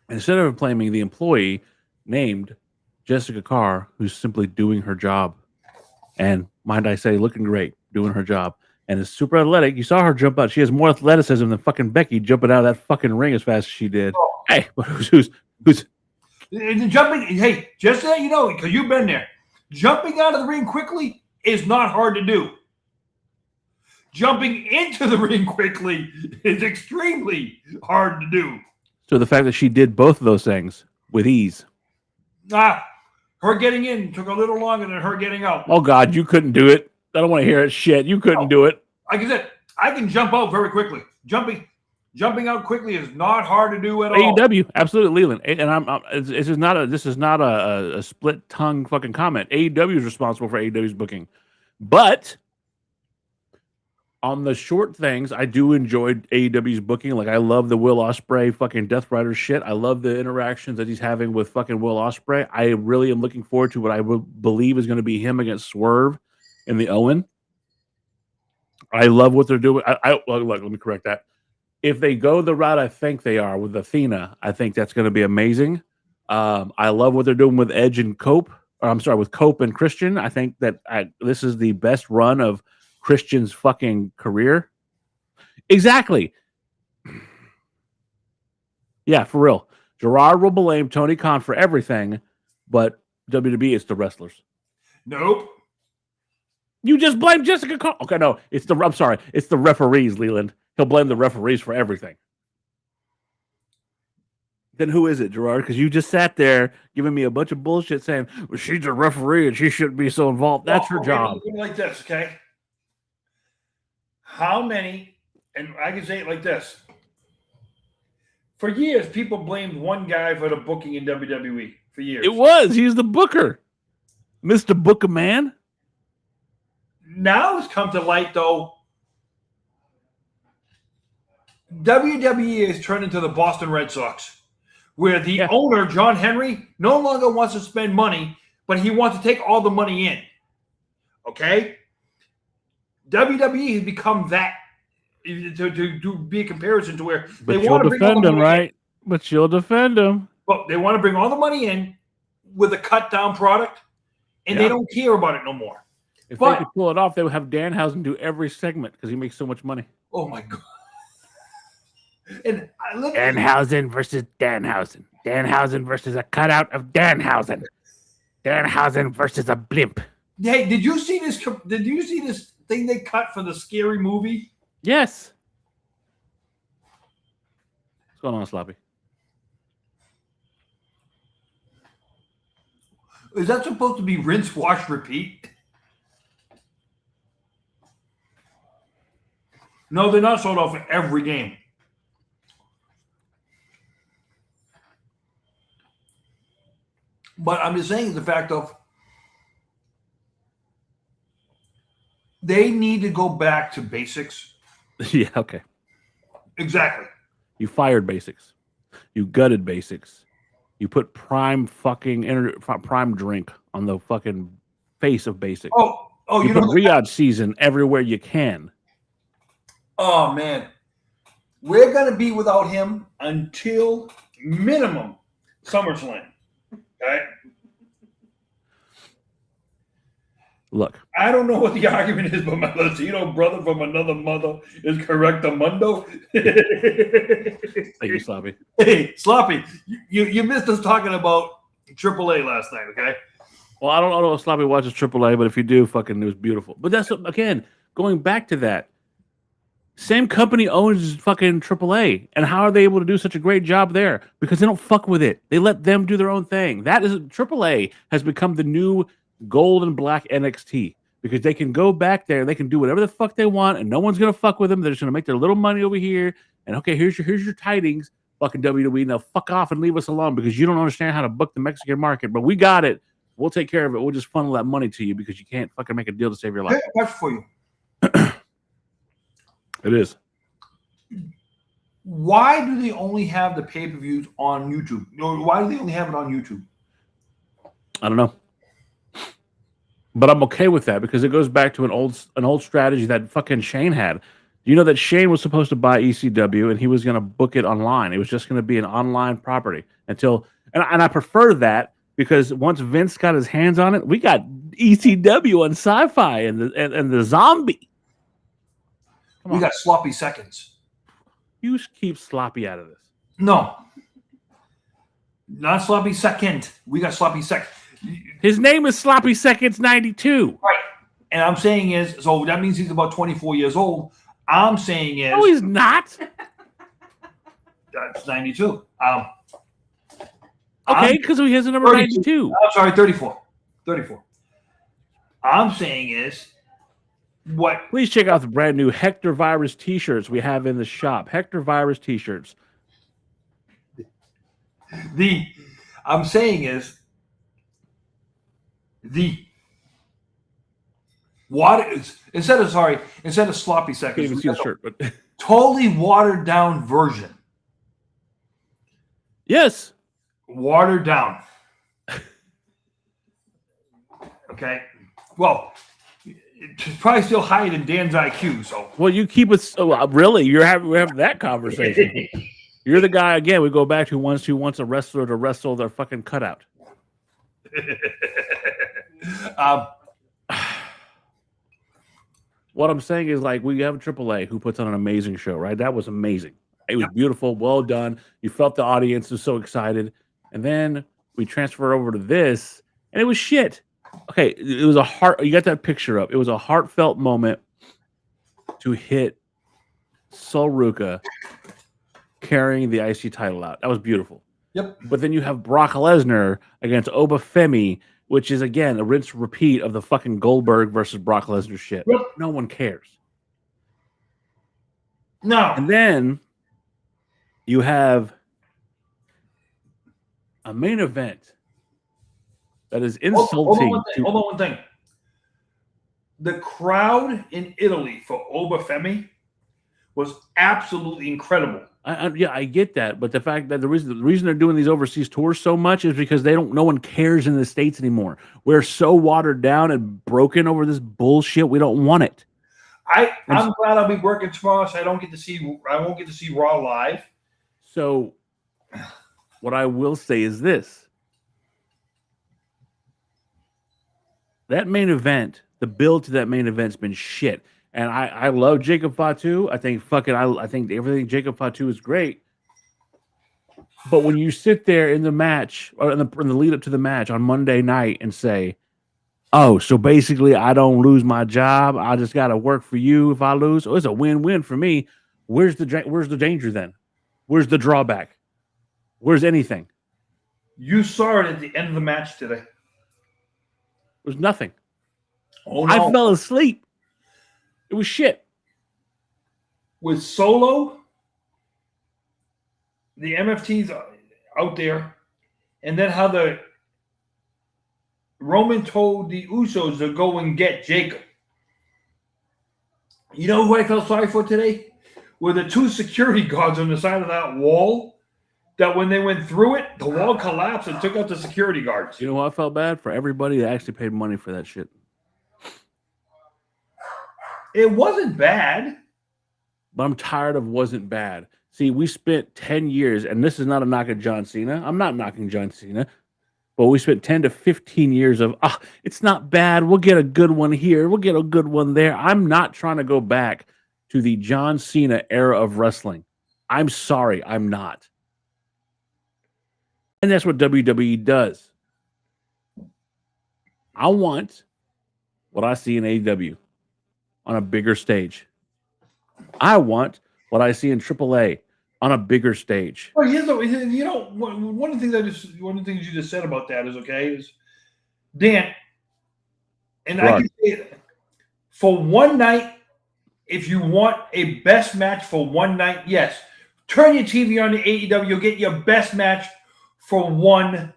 instead of blaming the employee named Jessica Carr, who's simply doing her job. And mind I say, looking great, doing her job. And is super athletic. You saw her jump out. She has more athleticism than fucking Becky jumping out of that fucking ring as fast as she did. Oh. Hey, but who's jumping? Hey, just so you know, because you've been there, jumping out of the ring quickly is not hard to do. Jumping into the ring quickly is extremely hard to do. So the fact that she did both of those things with ease. Her getting in took a little longer than her getting out. Oh God, you couldn't do it. I don't want to hear it. Shit, you couldn't do it. Like I said, I can jump out very quickly. Jumping out quickly is not hard to do at all. AEW, absolutely, Leland. And this is not a split tongue fucking comment. AEW is responsible for AEW's booking, but on the short things, I do enjoy AEW's booking. Like, I love the Will Ospreay fucking Death Rider shit. I love the interactions that he's having with fucking Will Ospreay. I really am looking forward to what I believe is going to be him against Swerve in the Owen. I love what they're doing. Look, let me correct that. If they go the route I think they are with Athena, I think that's going to be amazing. I love what they're doing with Edge and Cope. With Cope and Christian. I think that this is the best run of Christian's fucking career. Exactly. Yeah, for real. Gerard will blame Tony Khan for everything, but WWE is the wrestlers. Nope. You just blame Jessica Khan. Okay, no, it's the referees, Leland. He'll blame the referees for everything. Then who is it, Gerard? Because you just sat there giving me a bunch of bullshit saying, well, she's a referee and she shouldn't be so involved. That's her job. Like this, okay? How many, and I can say it like this. For years, people blamed one guy for the booking in WWE. For years. He's the booker. Mr. Booker Man. Now it's come to light, though. WWE has turned into the Boston Red Sox, where the owner, John Henry, no longer wants to spend money, but he wants to take all the money in. Okay? WWE has become that to be a comparison to where they want to bring all the money right? But you'll defend him. Well, they want to bring all the money in with a cut down product, and they don't care about it no more. If they could pull it off, they would have Danhausen do every segment because he makes so much money. Oh my god! And Danhausen versus Danhausen. Danhausen versus a cutout of Danhausen. Danhausen versus a blimp. Hey, did you see this? Did you see this thing they cut for the Scary Movie? Yes. What's going on, Sloppy? Is that supposed to be rinse, wash, repeat? No, they're not sold out for every game. But I'm just saying the fact of they need to go back to basics. Yeah, okay. Exactly. You fired basics. You gutted basics. You put prime drink on the fucking face of basics. Oh, you put Riyadh season everywhere you can. Oh man, we're gonna be without him until minimum SummerSlam. Okay. Look, I don't know what the argument is, but my Latino brother from another mother is correctamundo. Thank you, Sloppy. Hey, Sloppy, you missed us talking about AAA last night, okay? Well, I don't know if Sloppy watches AAA, but if you do, fucking, it was beautiful. But that's, again, going back to that, same company owns fucking AAA. And how are they able to do such a great job there? Because they don't fuck with it. They let them do their own thing. That is, AAA has become the new gold and black NXT because they can go back there, they can do whatever the fuck they want, and no one's gonna fuck with them. They're just gonna make their little money over here. And okay, here's your tidings, fucking WWE. Now fuck off and leave us alone because you don't understand how to book the Mexican market. But we got it. We'll take care of it. We'll just funnel that money to you because you can't fucking make a deal to save your life. That's for you. It is. Why do they only have the pay-per-views on YouTube? Why do they only have it on YouTube? I don't know. But I'm okay with that because it goes back to an old strategy that fucking Shane had. You know that Shane was supposed to buy ECW and he was going to book it online. It was just going to be an online property and I prefer that because once Vince got his hands on it, we got ECW on Sci-Fi and the Zombie. We got sloppy seconds. You keep Sloppy out of this. No. Not sloppy second. We got sloppy second. His name is Sloppy Seconds 92. Right. And I'm saying is, so that means he's about 24 years old. I'm saying is. No, he's not. That's 92. Okay, because he has a number 92. I'm sorry, 34. 34. I'm saying is What? Please check out the brand new Hector Virus T-shirts we have in the shop. Hector Virus T-shirts. I'm saying is the water instead of sloppy Can't seconds. even see the shirt, but Totally watered down version. yes, Watered down. Okay. Well, it's probably still higher than Dan's IQ. So. Well, you keep it. Really, we're having that conversation. You're the guy again. We go back to who wants a wrestler to wrestle their fucking cutout. What I'm saying is, like, we have a AAA who puts on an amazing show, right? That was amazing. It was beautiful, well done. You felt the audience was so excited, and then we transfer over to this, and it was shit. Okay, it was a heart. You got that picture up. It was a heartfelt moment to hit Sol Ruka carrying the IC title out. That was beautiful. Yep. But then you have Brock Lesnar against Obafemi, which is, again, a rinse repeat of the fucking Goldberg versus Brock Lesnar shit. Yep. No one cares. No. And then you have a main event that is insulting. Hold on one thing. The crowd in Italy for Obafemi was absolutely incredible. I get that, but the fact that the reason they're doing these overseas tours so much is because no one cares in the States anymore. We're so watered down and broken over this bullshit. We don't want it. I'm glad I'll be working tomorrow, so I won't get to see Raw live. So, what I will say is this: that main event, the build to that main event's been shit. And I love Jacob Fatu. I think everything Jacob Fatu is great. But when you sit there in the match or in the lead up to the match on Monday night and say, "Oh, so basically I don't lose my job. I just got to work for you if I lose." Oh, it's a win-win for me. Where's the danger then? Where's the drawback? Where's anything? You saw it at the end of the match today. There's nothing. Oh no. I fell asleep. It was shit. With Solo, the MFT's out there, and then how the Roman told the Usos to go and get Jacob. You know who I felt sorry for today? Were the two security guards on the side of that wall that when they went through it, the wall collapsed and took out the security guards. You know what I felt bad for? Everybody that actually paid money for that shit. It wasn't bad. But I'm tired of wasn't bad. See, we spent 10 years, and this is not a knock at John Cena. I'm not knocking John Cena. But we spent 10 to 15 years of, it's not bad. We'll get a good one here. We'll get a good one there. I'm not trying to go back to the John Cena era of wrestling. I'm sorry, I'm not. And that's what WWE does. I want what I see in AEW on a bigger stage. I want what I see in AAA on a bigger stage. Well, one of the things you just said about that is Dan, and I can say that for one night, if you want a best match for one night, yes, turn your TV on to AEW. You'll get your best match for one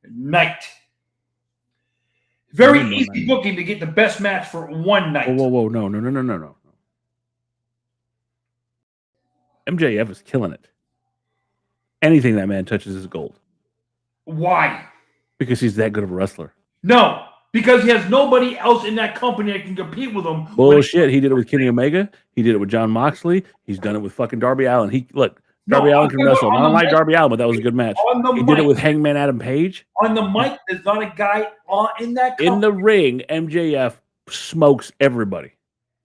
night. Very easy booking to get the best match for one night. Whoa. No. MJF is killing it. Anything that man touches is gold. Why? Because he's that good of a wrestler. No, because he has nobody else in that company that can compete with him. Bullshit. He did it with Kenny Omega. He did it with John Moxley. He's done it with fucking Darby Allin. Darby Allin can wrestle. I don't like Darby Allin, but that was a good match. He did it with Hangman Adam Page. On the mic, there's not a guy in that company. In the ring, MJF smokes everybody.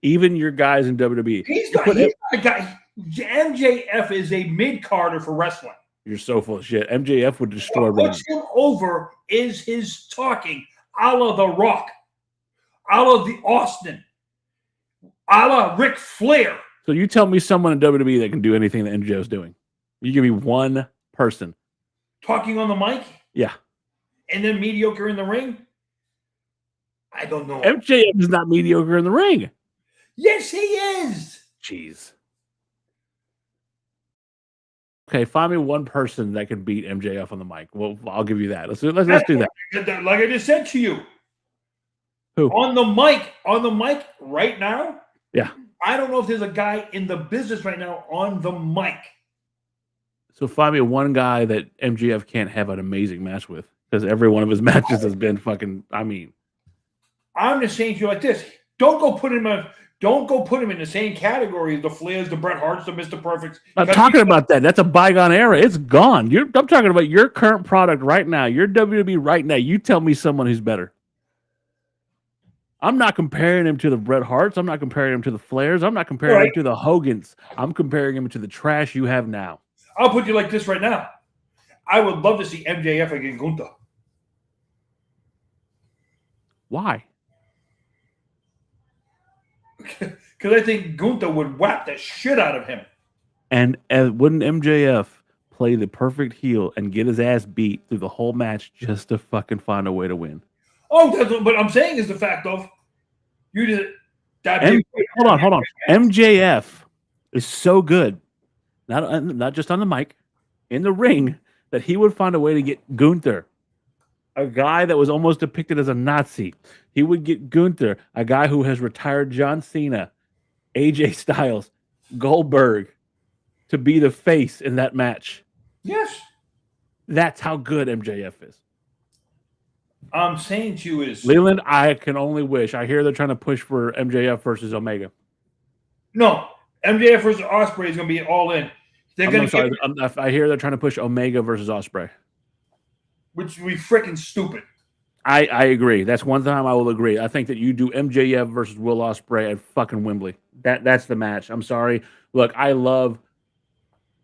Even your guys in WWE. He's not a guy. MJF is a mid-carder for wrestling. You're so full of shit. MJF would destroy What puts him over is his talking, a la The Rock, a la the Austin, a la Ric Flair. So you tell me someone in WWE that can do anything that MJF's doing. You give me one person. Talking on the mic? Yeah. And then mediocre in the ring? I don't know. MJF is not mediocre in the ring. Yes, he is. Jeez. Okay, find me one person that can beat MJF on the mic. Well, I'll give you that. Let's do that. Like I just said to you. Who? On the mic right now? Yeah. I don't know if there's a guy in the business right now on the mic. So find me one guy that MJF can't have an amazing match with, because every one of his matches has been fucking. I mean, I'm just saying to you like this: don't go put him in the same category as the Flairs, the Bret Harts, the Mr. Perfects. I'm talking about that. That's a bygone era. It's gone. I'm talking about your current product right now. Your WWE right now. You tell me someone who's better. I'm not comparing him to the Bret Harts. I'm not comparing him to the Flairs. I'm not comparing him to the Hogans. I'm comparing him to the trash you have now. I'll put you like this right now. I would love to see MJF against Gunther. Why? Because I think Gunther would whap the shit out of him. And wouldn't MJF play the perfect heel and get his ass beat through the whole match just to fucking find a way to win? Oh, that's what I'm saying is the fact of you did that. Hold on. MJF is so good, not just on the mic, in the ring, that he would find a way to get Gunther, a guy that was almost depicted as a Nazi. He would get Gunther, a guy who has retired John Cena, AJ Styles, Goldberg, to be the face in that match. Yes. That's how good MJF is. I'm saying to you is Leland, I can only wish. I hear they're trying to push for MJF versus Omega. No, MJF versus Ospreay is going to be all in. They're going to. I hear they're trying to push Omega versus Ospreay, which would be freaking stupid. I agree. That's one time I will agree. I think that you do MJF versus Will Ospreay at fucking Wembley. That's the match. I'm sorry. Look, I love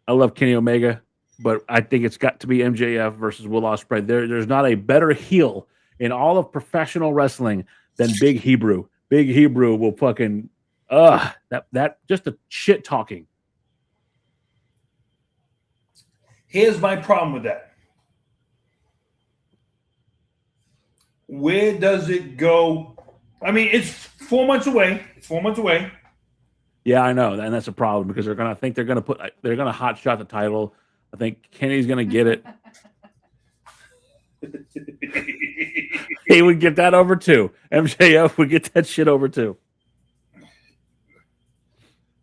Kenny Omega, but I think it's got to be MJF versus Will Ospreay. There's not a better heel in all of professional wrestling than Big Hebrew. Big Hebrew will fucking that just a shit talking. Here's my problem with that. Where does it go? I mean, it's 4 months away. Yeah, I know, and that's a problem because they're gonna hot shot the title. I think Kenny's gonna get it. He would get that over too. MJF would get that shit over too.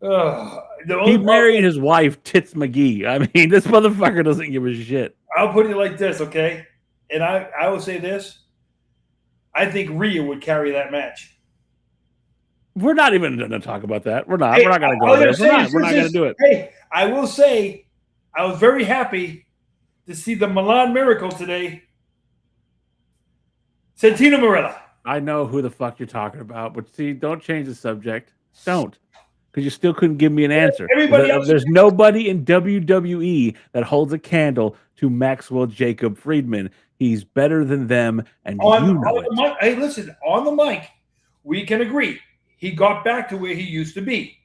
He married his wife, Tits McGee. I mean, this motherfucker doesn't give a shit. I'll put it like this, okay? And I will say this. I think Rhea would carry that match. We're not even going to talk about that. We're not going to go there. We're not going to do it. Hey, I will say I was very happy to see the Milan Miracle today. Santino Marella. I know who the fuck you're talking about, but see, don't change the subject. Don't. Because you still couldn't give me an answer. There's nobody in WWE that holds a candle to Maxwell Jacob Friedman. He's better than them, and you know it. Mic, hey, listen, on the mic, we can agree. He got back to where he used to be.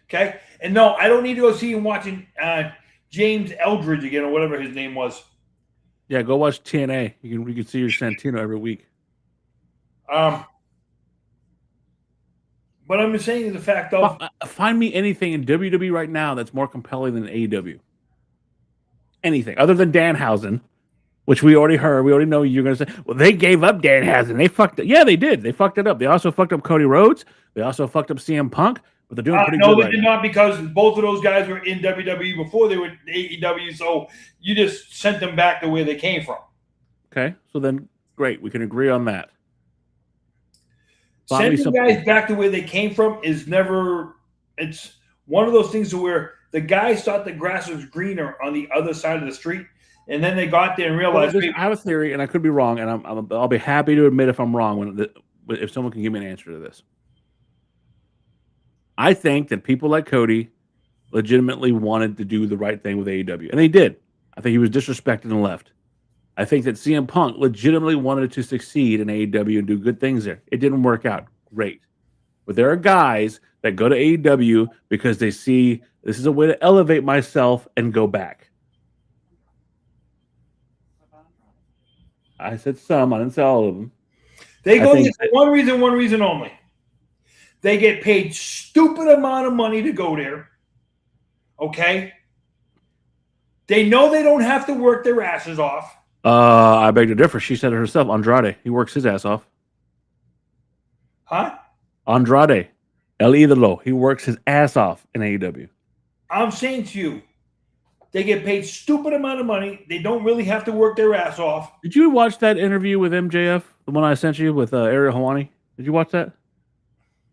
Okay? And no, I don't need to go see him watching James Eldridge again or whatever his name was. Yeah, go watch TNA. You can see your Santino every week. But I'm just saying the fact of... Find me anything in WWE right now that's more compelling than AEW. Anything. Other than Danhausen, which we already heard. We already know you're going to say, well, they gave up Danhausen. They fucked it. Yeah, they did. They fucked it up. They also fucked up Cody Rhodes. They also fucked up CM Punk. But they're doing pretty good. No, they did not, because both of those guys were in WWE before they were in AEW, so you just sent them back to where they came from. Okay, so then great. We can agree on that. Sending guys back to where they came from is never – it's one of those things where the guys thought the grass was greener on the other side of the street, and then they got there and realized – I have a theory, and I could be wrong, and I'll be happy to admit if I'm wrong if someone can give me an answer to this. I think that people like Cody legitimately wanted to do the right thing with AEW, and they did. I think he was disrespected and left. I think that CM Punk legitimately wanted to succeed in AEW and do good things there. It didn't work out. Great. But there are guys that go to AEW because they see this is a way to elevate myself and go back. I said some. I didn't say all of them. They go there for one reason only. They get paid stupid amount of money to go there. Okay? They know they don't have to work their asses off. I beg to differ. She said it herself. Andrade, he works his ass off. Huh? Andrade, El Idolo, he works his ass off in AEW. I'm saying to you, they get paid stupid amount of money. They don't really have to work their ass off. Did you watch that interview with MJF? The one I sent you with Ariel Helwani? Did you watch that?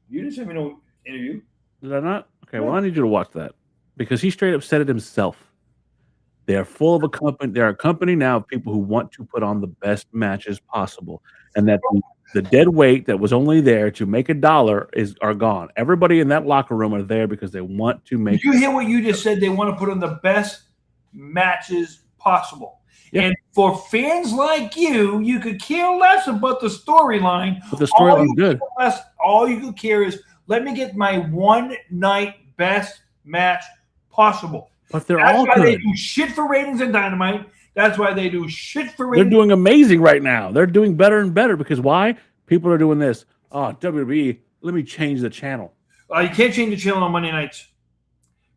You didn't send me no interview. Did I not? Okay, well, I need you to watch that because he straight up said it himself. They are full of a company. They're a company now of people who want to put on the best matches possible, and that the dead weight that was only there to make $1 are gone. Everybody in that locker room are there because they want to make. Did you hear what you just said? They want to put on the best matches possible. Yeah. And for fans like you could care less about the storyline. But the storyline's good. All you could care is let me get my one night best match possible. But they're all good. They do shit for ratings and Dynamite. That's why they do shit for ratings. They're doing amazing right now. They're doing better and better because why? People are doing this. Oh, WWE, let me change the channel. You can't change the channel on Monday nights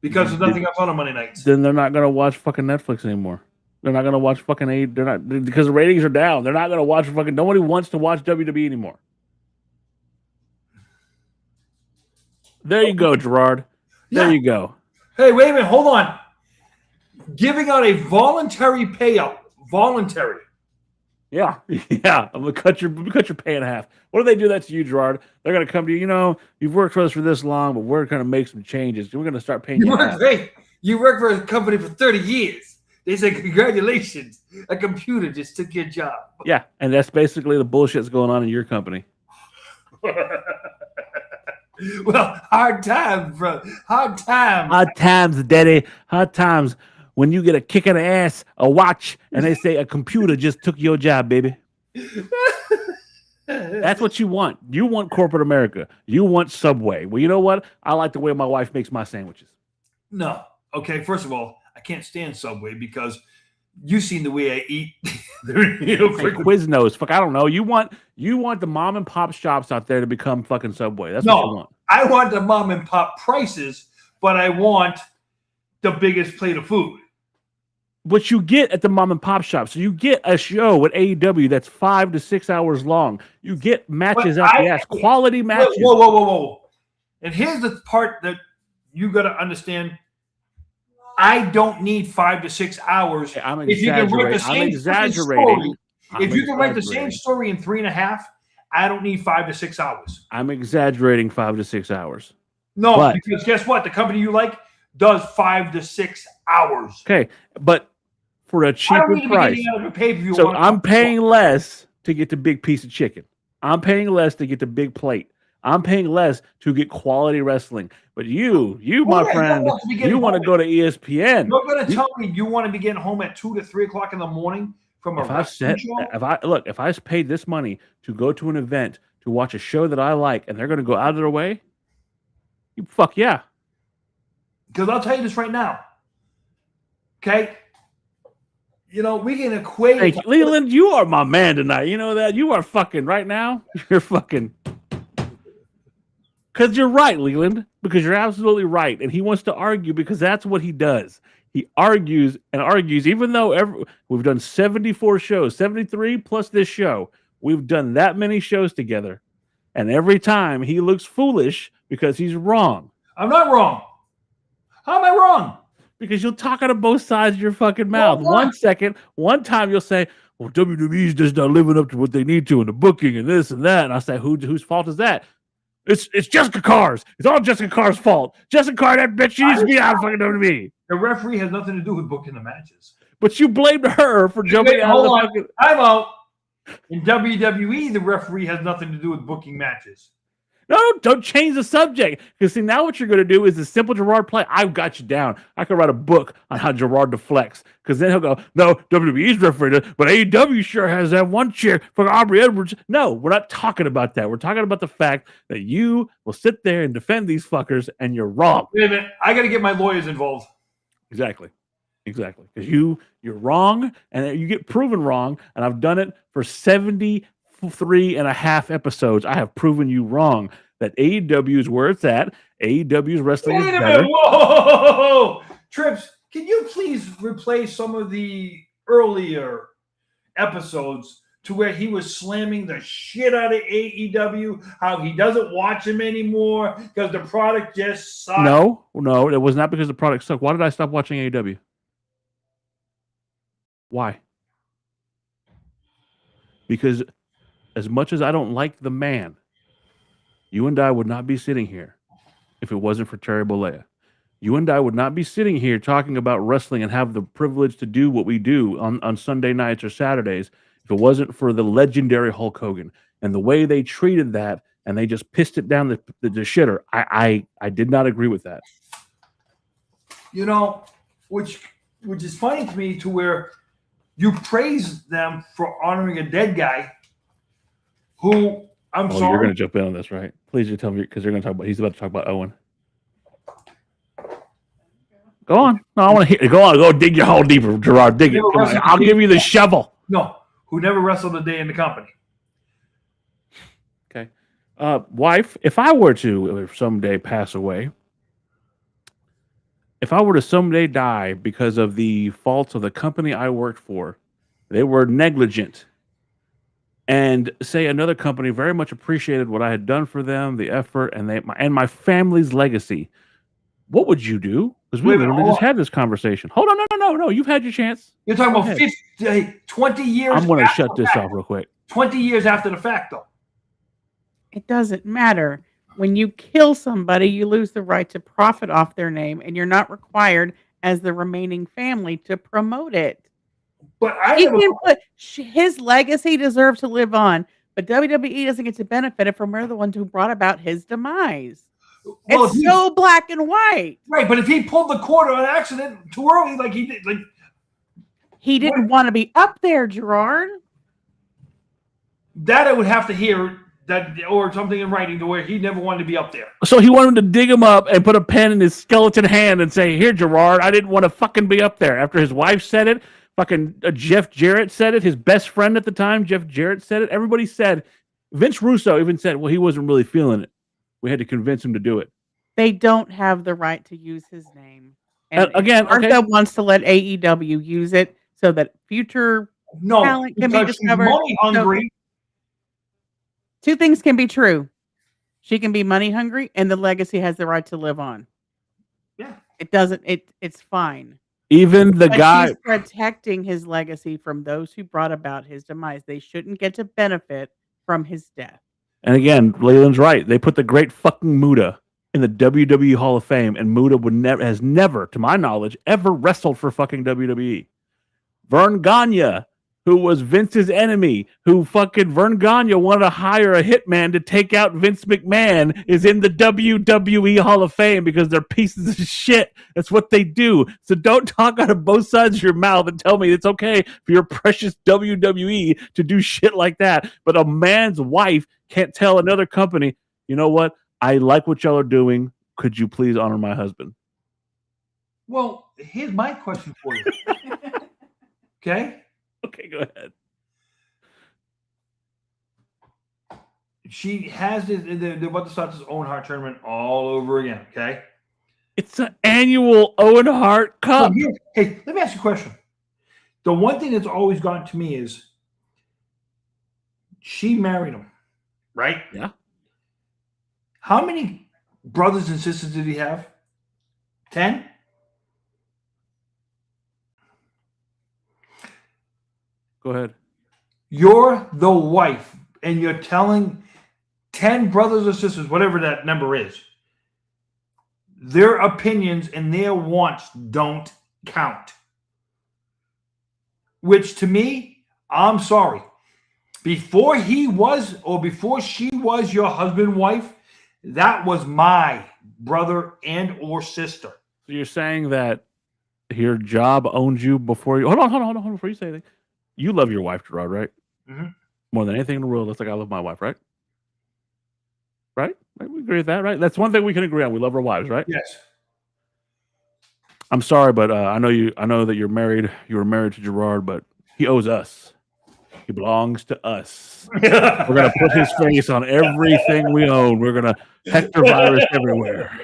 because there's nothing else on Monday nights. Then they're not going to watch fucking Netflix anymore. They're not going to watch fucking A. They're not because the ratings are down. They're not going to watch fucking. Nobody wants to watch WWE anymore. There you go, Gerard. There you go. Hey, wait a minute. Hold on. Giving out a voluntary payout. Voluntary. Yeah. I'm gonna cut your pay in half. What do they do that to you, Gerard? They're gonna come to you. You know, you've worked for us for this long, but we're gonna make some changes. We're gonna start paying you. You worked for a company for 30 years. They say, congratulations. A computer just took your job. Yeah, and that's basically the bullshit that's going on in your company. Well, hard times, bro. Hard times. Hard times, daddy. Hard times. When you get a kick in the ass, a watch, and they say a computer just took your job, baby. That's what you want. You want corporate America. You want Subway. Well, you know what? I like the way my wife makes my sandwiches. No. Okay, first of all, I can't stand Subway because you've seen the way I eat. Quiznos. Fuck, I don't know. You want the mom and pop shops out there to become fucking Subway. That's what you want. I want the mom and pop prices, but I want the biggest plate of food. What you get at the mom and pop shop. So you get a show at AEW that's 5 to 6 hours long. You get matches out the ass, quality matches. Whoa. And here's the part that you got to understand. I don't need 5 to 6 hours. I'm exaggerating. If you can write the same story in 3.5, I don't need 5 to 6 hours. I'm exaggerating 5 to 6 hours. No, because guess what? The company you like does 5 to 6 hours. Okay, but for a cheaper price. So I'm paying less to get the big piece of chicken. I'm paying less to get the big plate. I'm paying less to get quality wrestling. But you, my friend, you want to go to ESPN. You're going to tell me you want to be getting home at 2 to 3 o'clock in the morning from a wrestling show? If I paid this money to go to an event to watch a show that I like, and they're going to go out of their way, fuck yeah. Because I'll tell you this right now. Okay? You know, we can equate. Thank you. Leland, you are my man tonight. You know that? You are fucking right now. You're fucking. Because you're right, Leland. Because you're absolutely right. And he wants to argue because that's what he does. He argues and argues, even though we've done 74 shows, 73 plus this show. We've done that many shows together. And every time he looks foolish because he's wrong. I'm not wrong. How am I wrong? Because you'll talk out of both sides of your fucking mouth. One time you'll say, well, WWE's just not living up to what they need to in the booking and this and that. And I say, whose fault is that? It's Jessica Carr's. It's all Jessica Carr's fault. Jessica Carr, that bitch, she needs to be out of fucking WWE. The referee has nothing to do with booking the matches. But you blamed her for jumping out of the fucking... I'm out. In WWE, the referee has nothing to do with booking matches. No, don't change the subject. Because see, now what you're going to do is a simple Gerard play. I've got you down. I could write a book on how Gerard deflects. Because then he'll go, no, WWE's referee, but AEW sure has that one chick for Aubrey Edwards. No, we're not talking about that. We're talking about the fact that you will sit there and defend these fuckers, and you're wrong. Wait a minute. I got to get my lawyers involved. Exactly. Because you're wrong, and you get proven wrong, and I've done it for 74 3.5 episodes, I have proven you wrong that AEW is where it's at. AEW's wrestling is better. Whoa! Trips, can you please replay some of the earlier episodes to where he was slamming the shit out of AEW, how he doesn't watch them anymore because the product just sucks? No, it was not because the product sucked. Why did I stop watching AEW? Why? Because as much as I don't like the man, you and I would not be sitting here if it wasn't for Terry Bollea. You and I would not be sitting here talking about wrestling and have the privilege to do what we do on Sunday nights or Saturdays if it wasn't for the legendary Hulk Hogan and the way they treated that and they just pissed it down the shitter. I did not agree with that. You know, which is funny to me, to where you praise them for honoring a dead guy who, I'm sorry. You're going to jump in on this, right? Please just tell me, because they're going to talk about, he's about to talk about Owen. Go on. No, I want to hear. Go on. Go dig your hole deeper, Gerard. Dig it. Come on. I'll give you the shovel. No, who never wrestled a day in the company. Okay. Wife, if I were to someday pass away, if I were to someday die because of the faults of the company I worked for, they were negligent, and say another company very much appreciated what I had done for them, the effort, and my family's legacy, what would you do? Because we literally just had this conversation. Hold on, no. You've had your chance. You're talking about 20 years. I'm going to shut this off real quick. 20 years after the fact, though. It doesn't matter. When you kill somebody, you lose the right to profit off their name, and you're not required as the remaining family to promote it. But his legacy deserves to live on, but WWE doesn't get to benefit it from we're the ones who brought about his demise. Well, it's so black and white. Right, but if he pulled the cord on accident too early, like he did, he didn't want to be up there, Gerard. That I would have to hear that, or something in writing to where he never wanted to be up there. So he wanted him to dig him up and put a pen in his skeleton hand and say, "Here, Gerard, I didn't want to fucking be up there." After his wife said it, fucking Jeff Jarrett said it, his best friend at the time, Jeff Jarrett, said it. Everybody said. Vince Russo even said, "Well, he wasn't really feeling it. We had to convince him to do it." They don't have the right to use his name. And again, Martha wants to let AEW use it so that future talent can be discovered. Money hungry. Two things can be true. She can be money hungry, and the legacy has the right to live on. Yeah. It doesn't. It's fine. Even the guy she's protecting his legacy from those who brought about his demise. They shouldn't get to benefit from his death. And again, Leyland's right. They put the great fucking Muda in the WWE Hall of Fame, and Muda has never, to my knowledge, ever wrestled for fucking WWE. Vern Gagne, who was Vince's enemy, who fucking Vern Gagne wanted to hire a hitman to take out Vince McMahon, is in the WWE Hall of Fame because they're pieces of shit. That's what they do. So don't talk out of both sides of your mouth and tell me it's okay for your precious WWE to do shit like that. But a man's wife can't tell another company, "You know what? I like what y'all are doing. Could you please honor my husband?" Well, here's my question for you. Okay? Okay, go ahead. She has this, they're about to start this Owen Hart tournament all over again, okay? It's an annual Owen Hart Cup. So hey, let me ask you a question. The one thing that's always gotten to me is she married him, right? Yeah. How many brothers and sisters did he have? 10? Go ahead. You're the wife, and you're telling 10 brothers or sisters, whatever that number is, their opinions and their wants don't count. Which to me, I'm sorry. Before he was, or before she was your husband, wife, that was my brother and or sister. So you're saying that your job owned you before you... Hold on, before you say anything. You love your wife, Gerard, right? Mm-hmm. More than anything in the world, that's like I love my wife, right? Right? We agree with that, right? That's one thing we can agree on. We love our wives, right? Yes. I'm sorry, but I know that you're married. You were married to Gerard, but he owes us. He belongs to us. We're gonna put his face on everything we own. We're gonna Hector virus everywhere.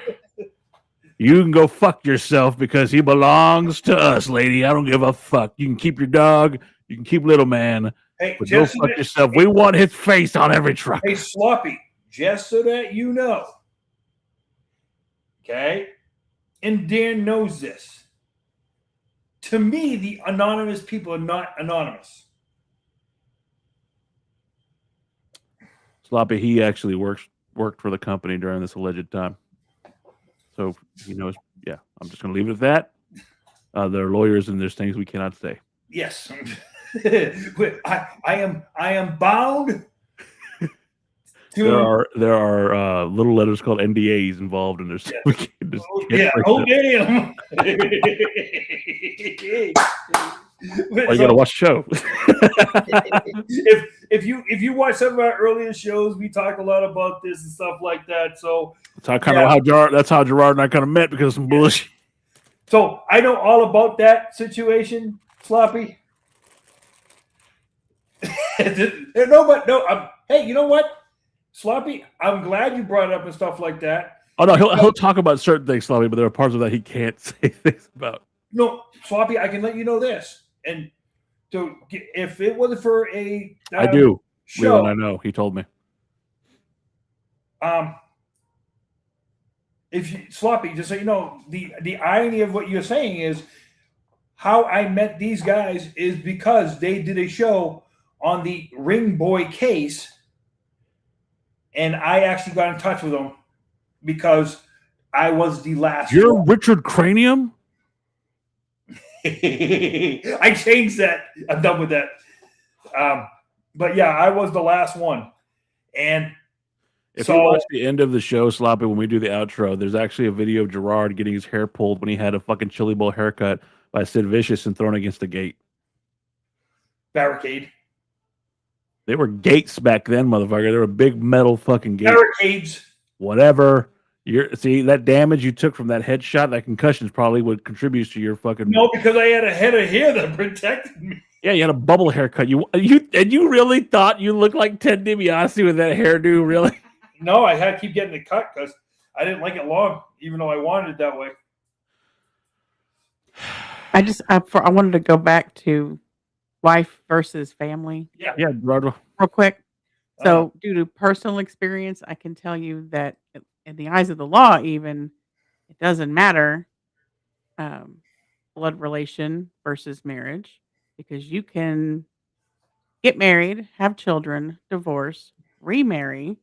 You can go fuck yourself because he belongs to us, lady. I don't give a fuck. You can keep your dog. You can keep little man. Hey, But go fuck yourself. We want his face on every truck. Hey, Sloppy, just so that you know. Okay? And Dan knows this. To me, the anonymous people are not anonymous. Sloppy, he actually worked for the company during this alleged time. So he knows. Yeah, I'm just going to leave it at that. There are lawyers and there's things we cannot say. Yes. I am bound. There are little letters called NDAs involved in this. Yeah. Oh damn! Well, you got to watch the show. if you watch some of our earlier shows, we talk a lot about this and stuff like that. So that's how Gerard and I kind of met because of some bullshit. So I know all about that situation, Sloppy. Hey, you know what, Sloppy? I'm glad you brought it up and stuff like that. Oh no, he'll talk about certain things, Sloppy, but there are parts of that he can't say things about. No, Sloppy, I can let you know this. And so, if it wasn't for a I do. Show, Leland, I know. He told me. If you, Sloppy, just so you know, the irony of what you're saying is how I met these guys is because they did a show on the Ring Boy case, and I actually got in touch with them because I was the last. You're Richard Cranium? I changed that. I'm done with that. But yeah, I was the last one. And if you watch the end of the show, Sloppy, when we do the outro, there's actually a video of Gerard getting his hair pulled when he had a fucking chili bowl haircut by Sid Vicious and thrown against the gate. Barricade. They were gates back then, motherfucker. They were big metal fucking gates. Barricades. Whatever. See that damage you took from that headshot, that concussion probably what contributes to your fucking. No, because I had a head of hair that protected me. Yeah, you had a bubble haircut. You really thought you looked like Ted DiBiase with that hairdo, really? No, I had to keep getting it cut because I didn't like it long, even though I wanted it that way. I wanted to go back to wife versus family. Yeah, Gerard. Real quick. So, due to personal experience, I can tell you that in the eyes of the law, even it doesn't matter blood relation versus marriage, because you can get married, have children, divorce, remarry,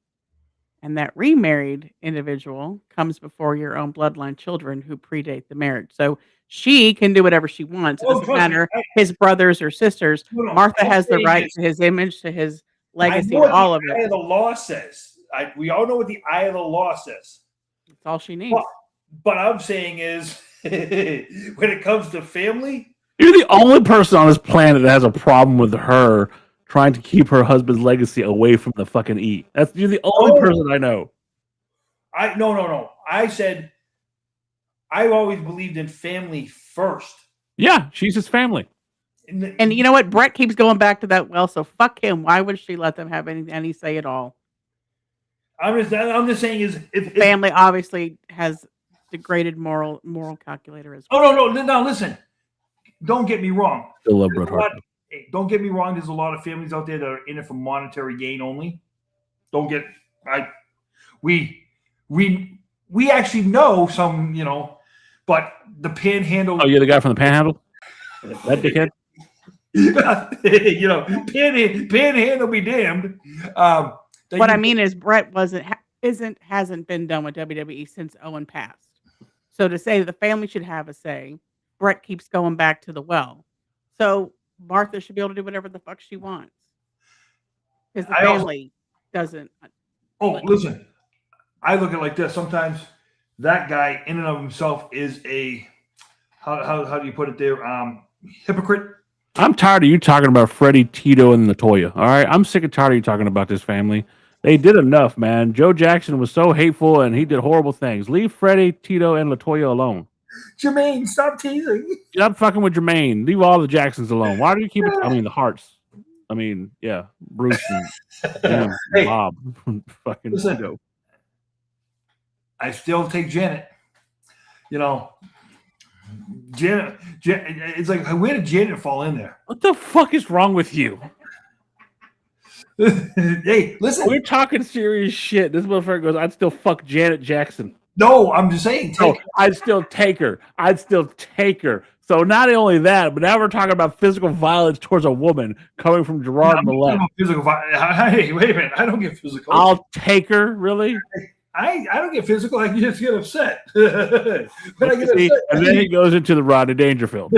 and that remarried individual comes before your own bloodline children who predate the marriage. So she can do whatever she wants. It doesn't matter his brothers or sisters. Martha has the right to his image, to his legacy, and all of it. The eye of the law says. We all know what the eye of the law says. That's all she needs. But I'm saying is, when it comes to family, you're the only person on this planet that has a problem with her trying to keep her husband's legacy away from the fucking E. You're the only person I know. No. I said I've always believed in family first. Yeah, she's his family. And you know what? Brett keeps going back to that well, so fuck him. Why would she let them have any say at all? I'm just saying is if family obviously has degraded moral calculator as well. Oh no, listen. Don't get me wrong. Still love Bret Hart. Don't get me wrong. There's a lot of families out there that are in it for monetary gain only. We actually know some, but the Panhandle. Oh, you're the guy from the Panhandle? That dickhead? Panhandle be damned. What I mean is Brett hasn't been done with WWE since Owen passed. So to say the family should have a say, Brett keeps going back to the well. So Martha should be able to do whatever the fuck she wants. Because the family doesn't. Listen. I look at it like this. Sometimes that guy in and of himself is a how do you put it there? Hypocrite. I'm tired of you talking about Freddie, Tito, and Latoya. All right, I'm sick and tired of you talking about this family. They did enough, man. Joe Jackson was so hateful, and he did horrible things. Leave Freddie, Tito, and Latoya alone. Jermaine, stop teasing. Stop fucking with Jermaine. Leave all the Jacksons alone. Why do you keep it? I mean, the Hearts. I mean, yeah, Bruce and Jim, Hey, Bob, fucking listen. go. I still take Janet. You know, Janet. It's like, where did Janet fall in there? What the fuck is wrong with you? Hey, listen. We're talking serious shit. This motherfucker goes, I'd still fuck Janet Jackson. No, I'm just saying. I'd still take her. I'd still take her. So not only that, but now we're talking about physical violence towards a woman coming from Gerard Millette. Physical violence. Hey, wait a minute. I don't get physical. I'll take her, really? I don't get physical. I just get upset. But I get upset. And then he goes into the Rodney Dangerfield.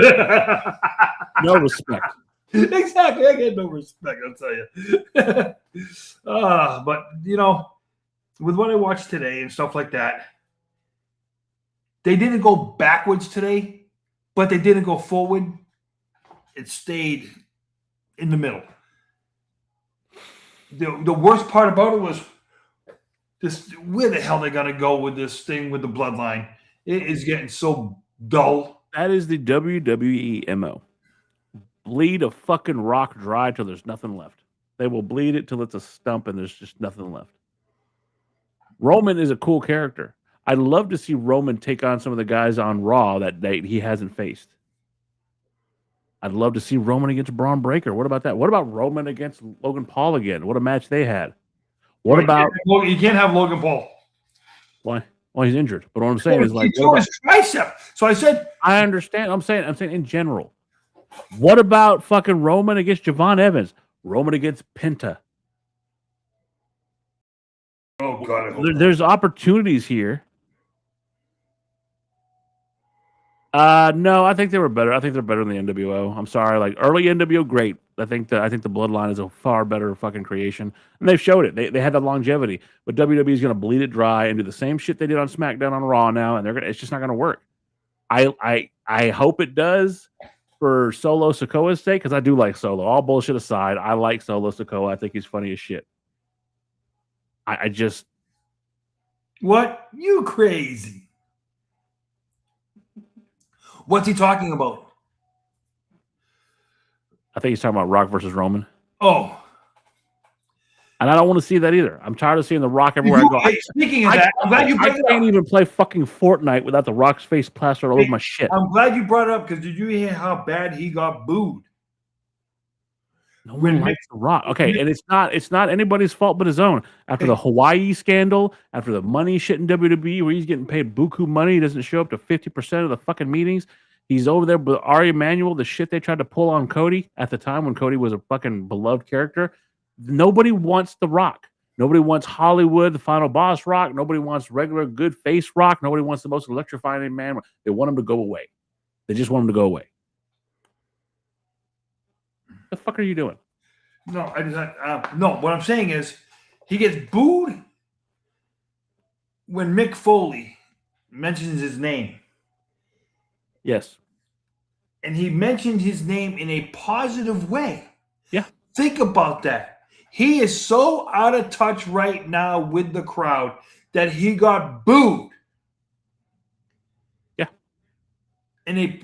No respect. Exactly. I get no respect, I'll tell you. But, you know, with what I watched today and stuff like that, they didn't go backwards today, but they didn't go forward. It stayed in the middle. The worst part about it was this: where the hell are they going to go with this thing with the bloodline? It is getting so dull. That is the WWE MO. Bleed a fucking rock dry till there's nothing left. They will bleed it till it's a stump and there's just nothing left. Roman is a cool character. I'd love to see Roman take on some of the guys on Raw that he hasn't faced. I'd love to see Roman against Braun Breaker. What about that? What about Roman against Logan Paul again? What a match they had. What about... You can't have Logan Paul. Why? Well, he's injured. But what I'm saying is like... He tore his tricep. So I said... I understand. I'm saying in general. What about fucking Roman against Javon Evans? Roman against Penta? Oh, God. There's opportunities here. No, I think they were better. I think they're better than the NWO. I'm sorry. Like early NWO, great. I think the Bloodline is a far better fucking creation, and they've showed it. They had the longevity, but WWE is going to bleed it dry and do the same shit they did on SmackDown on Raw now, and it's just not going to work. I hope it does for Solo Sikoa's sake, because I do like Solo. All bullshit aside, I like Solo Sikoa. I think he's funny as shit. I just... What? You crazy. What's he talking about? I think he's talking about Rock versus Roman. Oh. And I don't want to see that either. I'm tired of seeing The Rock everywhere I go. Speaking of that, I'm glad you brought it up. I can't even play fucking Fortnite without The Rock's face plastered all over my shit. I'm glad you brought it up, because did you hear how bad he got booed? No one likes The Rock. Okay, and it's not anybody's fault but his own. After the Hawaii scandal, after the money shit in WWE where he's getting paid buku money, he doesn't show up to 50% of the fucking meetings. He's over there with Ari Emanuel, the shit they tried to pull on Cody at the time when Cody was a fucking beloved character. Nobody wants The Rock. Nobody wants Hollywood, the final boss Rock. Nobody wants regular good face Rock. Nobody wants the most electrifying man. They want him to go away. They just want him to go away. The fuck are you doing? No, no. What I'm saying is, he gets booed when Mick Foley mentions his name. Yes, and he mentioned his name in a positive way. Yeah, think about that. He is so out of touch right now with the crowd that he got booed. Yeah,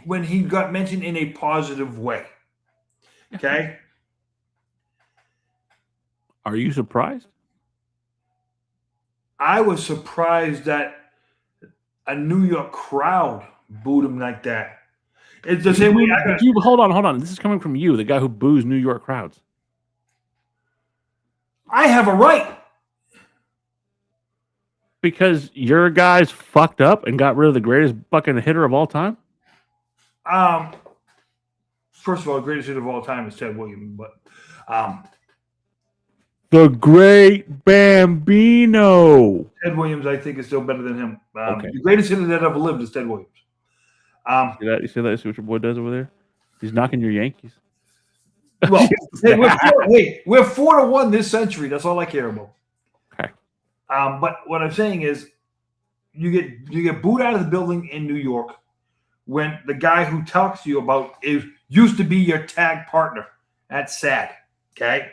when he got mentioned in a positive way. Okay. Are you surprised? I was surprised that a New York crowd booed him like that. It's the same way. Hold on. This is coming from you, the guy who boos New York crowds. I have a right. Because your guy's fucked up and got rid of the greatest fucking hitter of all time? First of all, the greatest hitter of all time is Ted Williams, but the Great Bambino. Ted Williams, I think, is still better than him. Okay. The greatest hitter that ever lived is Ted Williams. You see that? See what your boy does over there? He's knocking your Yankees. Well, we're 4-1 this century. That's all I care about. Okay. But what I'm saying is, you get booed out of the building in New York when the guy who talks to you about used to be your tag partner. That's sad. Okay.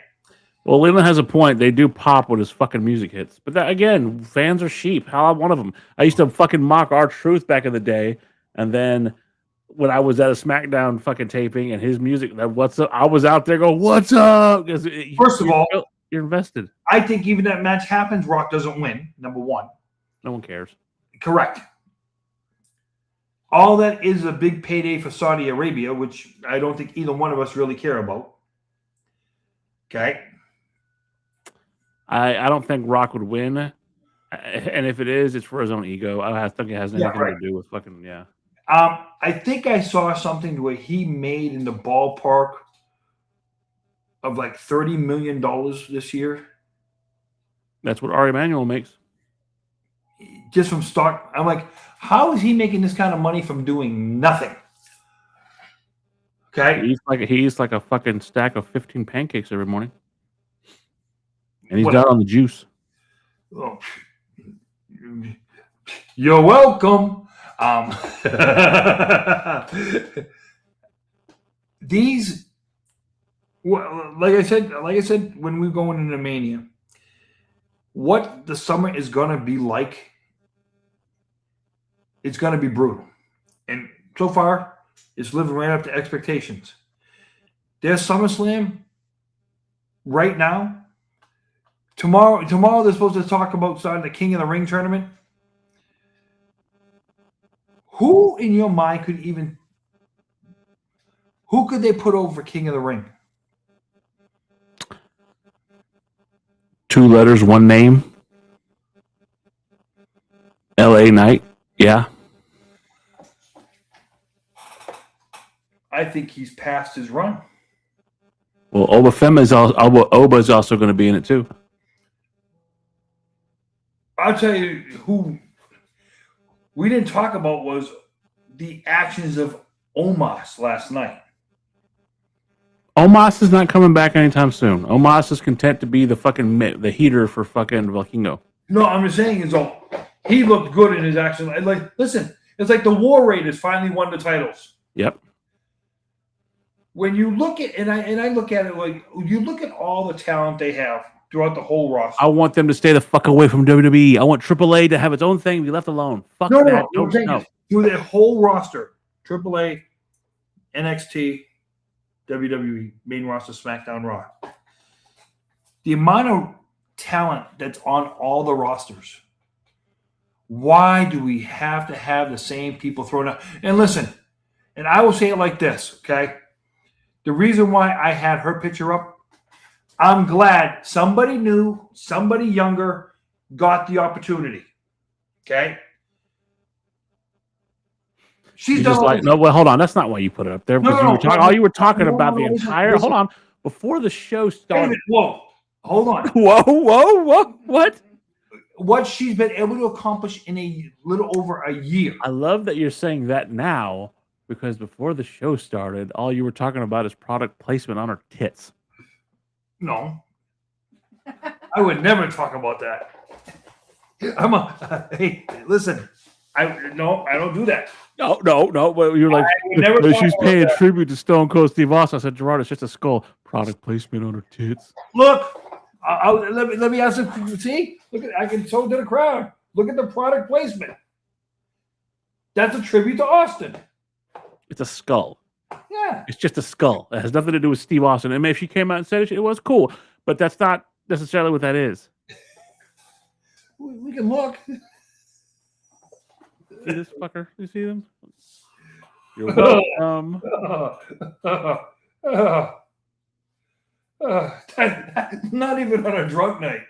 Well, Leland has a point. They do pop when his fucking music hits. But that, again, fans are sheep. How I'm one of them. I used to fucking mock R-Truth back in the day. And then when I was at a SmackDown fucking taping and his music, that what's up, I was out there going, "What's up?" Because First of all, you're invested. I think even that match happens, Rock doesn't win. Number one, No one cares. correct. All that is a big payday for Saudi Arabia, which I don't think either one of us really care about. Okay. I don't think Rock would win, and if it is, it's for his own ego. I think it has anything to do with fucking I think I saw something where he made in the ballpark of like $30 million this year. That's what Ari Emanuel makes. Just from stock. I'm like, how is he making this kind of money from doing nothing? Okay. He's like a fucking stack of 15 pancakes every morning. And he's not on the juice. Oh, you're welcome. These, like I said, when we go into Mania, what the summer is going to be like, it's going to be brutal. And so far, it's living right up to expectations. There's SummerSlam right now. Tomorrow they're supposed to talk about starting the King of the Ring tournament. Who in your mind who could they put over King of the Ring? 2 letters, 1 name. LA Knight. Yeah. I think he's past his run. Well, Oba is also going to be in it too. I'll tell you who we didn't talk about was the actions of Omos last night. Omos is not coming back anytime soon. Omos is content to be the heater for fucking Volkingo. No, I'm just saying he looked good in his actions. Like, listen, it's like the War Raiders finally won the titles. Yep. When you look at and I look at it like you look at all the talent they have throughout the whole roster. I want them to stay the fuck away from WWE. I want AAA to have its own thing, be left alone. Fuck that. No. Through their whole roster, AAA, NXT, WWE, main roster, SmackDown, Raw. The amount of talent that's on all the rosters. Why do we have to have the same people thrown out? And listen, and I will say it like this, okay? The reason why I had her picture up, I'm glad somebody new, somebody younger got the opportunity. Okay? She's just like, no, well, hold on. That's not why you put it up there. You were talking about the entire. Hold on. Before the show started. Whoa. Hold on. Whoa. What? What she's been able to accomplish in a little over a year. I love that you're saying that now because before the show started, all you were talking about is product placement on her tits. No. I would never talk about that. Hey, listen. I don't do that. No. Well, you're like, she's paying tribute to Stone Cold Steve Austin. I said, Gerard, it's just a skull. Product placement on her tits. Look, let me ask you. See, look, I can show to the crowd. Look at the product placement. That's a tribute to Austin. It's a skull. Yeah, it's just a skull. It has nothing to do with Steve Austin. And if she came out and said it was cool, but that's not necessarily what that is. We can look. See this fucker? You see them? You're welcome. Not even on a drunk night.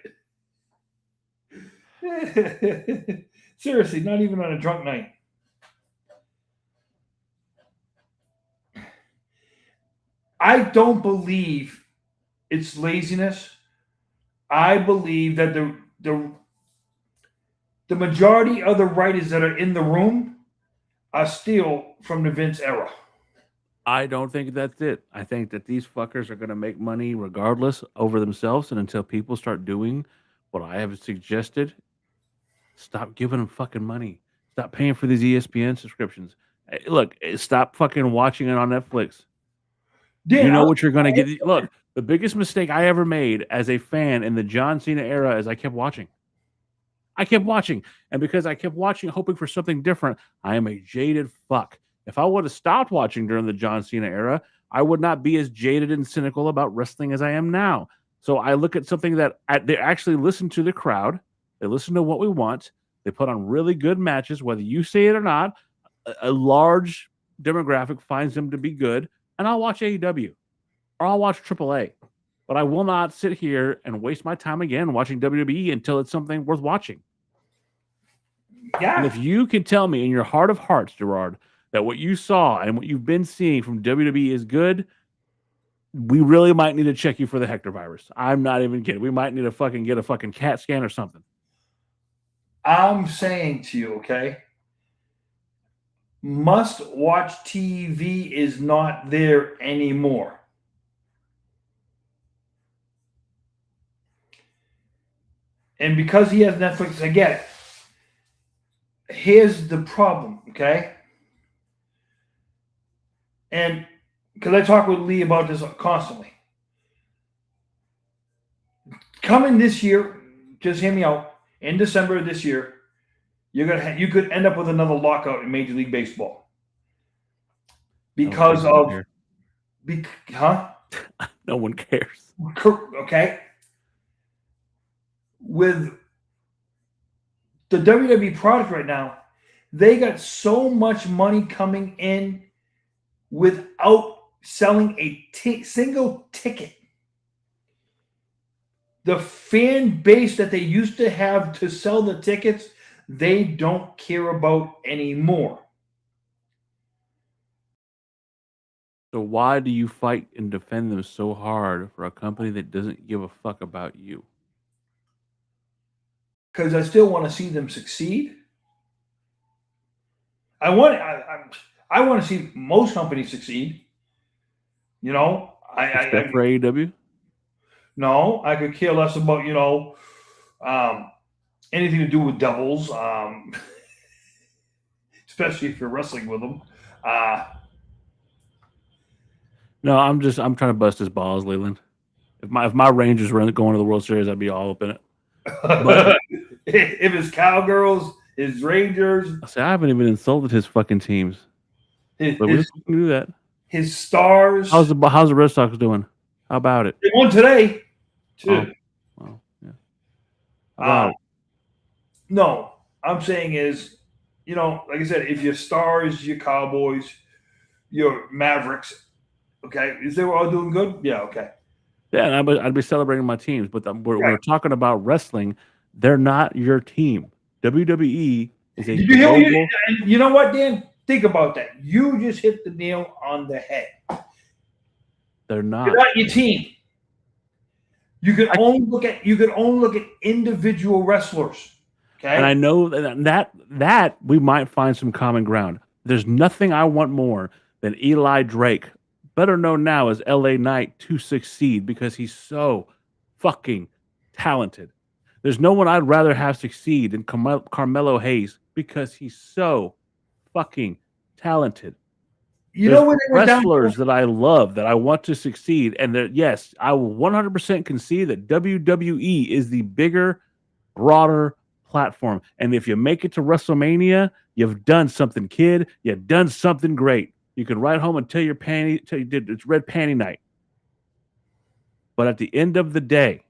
Seriously, not even on a drunk night. I don't believe it's laziness. I believe that the majority of the writers that are in the room are still from the Vince era. I don't think that's it. I think that these fuckers are going to make money regardless over themselves. And until people start doing what I have suggested, stop giving them fucking money. Stop paying for these ESPN subscriptions. Look, stop fucking watching it on Netflix. Yeah, you know what you're going to get. Look, the biggest mistake I ever made as a fan in the John Cena era is I kept watching. And because I kept watching, hoping for something different, I am a jaded fuck. If I would have stopped watching during the John Cena era, I would not be as jaded and cynical about wrestling as I am now. So I look at something that they actually listen to the crowd. They listen to what we want. They put on really good matches, whether you say it or not. A large demographic finds them to be good, and I'll watch AEW or I'll watch AAA. But I will not sit here and waste my time again watching WWE until it's something worth watching. Yeah. And if you can tell me in your heart of hearts, Gerard, that what you saw and what you've been seeing from WWE is good, we really might need to check you for the Hector virus. I'm not even kidding. We might need to fucking get a fucking CAT scan or something. I'm saying to you, okay, must-watch TV is not there anymore. And because he has Netflix, I get it. Here's the problem, okay? And because I talk with Lee about this constantly. Coming this year, just hear me out, in December of this year, you could end up with another lockout in Major League Baseball. Because of... No one cares. Okay? With the WWE product right now, they got so much money coming in without selling a single ticket. The fan base that they used to have to sell the tickets, they don't care about anymore. So why do you fight and defend them so hard for a company that doesn't give a fuck about you? Because I still want to see them succeed. I want to see most companies succeed. You know, Except for AEW? No, I could care less about, anything to do with devils, especially if you're wrestling with them. No, I'm trying to bust his balls, Leland. If my Rangers were going to the World Series, I'd be all up in it. But if it's Cowgirls, his Rangers, I haven't even insulted his fucking teams. But we just do that. His Stars. How's the Red Sox doing? How about it? They won today, too. Oh, yeah. No, I'm saying is, like I said, if your Stars, your Cowboys, your Mavericks, okay, is they were all doing good? Yeah, okay. Yeah, and I'd be celebrating my teams, but we're talking about wrestling. They're not your team. WWE is a global... You know what, Dan? Think about that. You just hit the nail on the head. They're not. They're not your team. You can only look at individual wrestlers. Okay. And I know that we might find some common ground. There's nothing I want more than Eli Drake, better known now as LA Knight, to succeed because he's so fucking talented. There's no one I'd rather have succeed than Carmelo Hayes because he's so fucking talented. There's wrestlers that I love, that I want to succeed, and that, yes, I will 100% concede that WWE is the bigger, broader platform. And if you make it to WrestleMania, you've done something, kid. You've done something great. You can ride home and tell you did it's red panty night. But at the end of the day,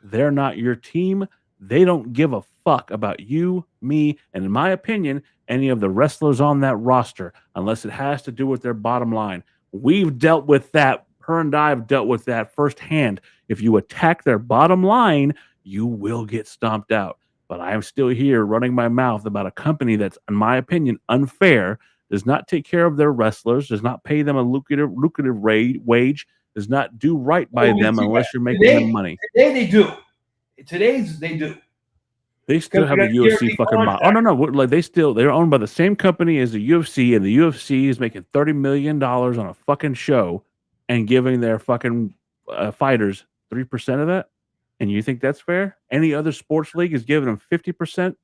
they're not your team. They don't give a fuck about you, me, and in my opinion, any of the wrestlers on that roster, unless it has to do with their bottom line. We've dealt with that. Her and I have dealt with that firsthand. If you attack their bottom line, you will get stomped out. But I am still here running my mouth about a company that's, in my opinion, unfair, does not take care of their wrestlers, does not pay them a lucrative wage, does not do right by them unless you're making them money. Today they do. They do. They still have the UFC fucking model. Oh no, like they're owned by the same company as the UFC, and the UFC is making $30 million on a fucking show and giving their fucking fighters 3% of that. And you think that's fair? Any other sports league is giving them 50%.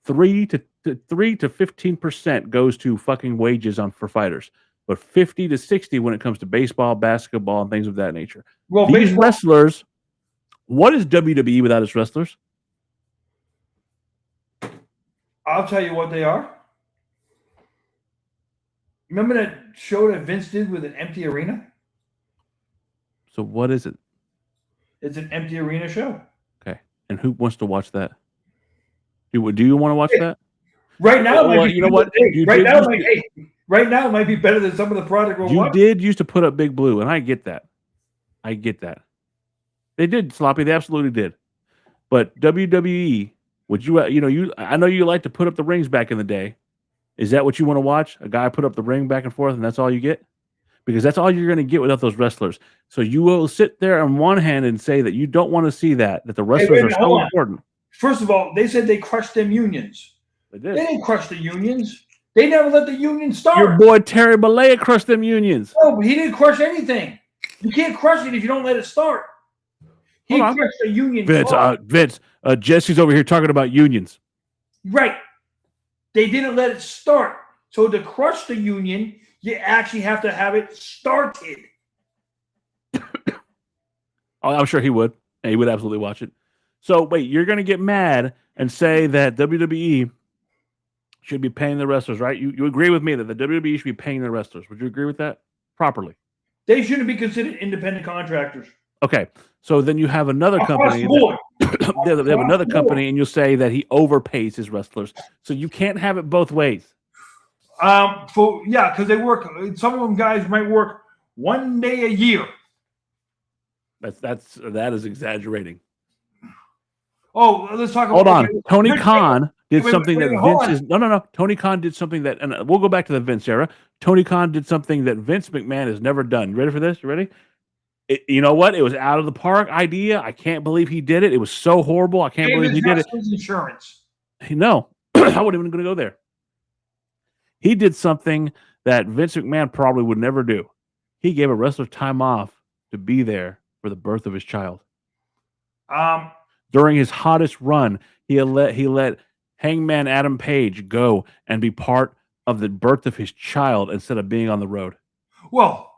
3 to 15% goes to fucking wages for fighters, but 50 to 60 when it comes to baseball, basketball, and things of that nature. Well, these wrestlers, what is WWE without its wrestlers? I'll tell you what they are. Remember that show that Vince did with an empty arena? So what is it? It's an empty arena show. Okay. And who wants to watch that? Do you want to watch that? Right now, Well, you know what? Right now, it might be better than some of the product we're You watching. did used to put up Big Blue, and I get that. I get that. They did, Sloppy. They absolutely did. But WWE, would you? I know you like to put up the rings back in the day. Is that what you want to watch? A guy put up the ring back and forth, and that's all you get? Because that's all you're going to get without those wrestlers. So you will sit there on one hand and say that you don't want to see that the wrestlers are so important. First of all, they said they crushed them unions. They did. They didn't crush the unions. They never let the unions start. Your boy Terry Bollea crushed them unions. No, but he didn't crush anything. You can't crush it if you don't let it start. He crushed the union. Vince, Jesse's over here talking about unions. Right. They didn't let it start. So to crush the union, you actually have to have it started. I'm sure he would. And he would absolutely watch it. So wait, you're going to get mad and say that WWE should be paying the wrestlers, right? You agree with me that the WWE should be paying the wrestlers. Would you agree with that? Properly. They shouldn't be considered independent contractors. Okay. So then you have another company. They have another company, and you'll say that he overpays his wrestlers. So you can't have it both ways. Because they work. Some of them guys might work 1 day a year. That is exaggerating. Oh, let's talk about. Hold on. Tony Khan did something that Vince is. No. Tony Khan did something that, and we'll go back to the Vince era. Tony Khan did something that Vince McMahon has never done. You ready for this? You ready? You know what? It was out of the park idea. I can't believe he did it. It was so horrible. I can't believe he did it. Insurance. No, I wasn't even going to go there. He did something that Vince McMahon probably would never do. He gave a wrestler time off to be there for the birth of his child. During his hottest run, he let Hangman Adam Page go and be part of the birth of his child instead of being on the road. Well,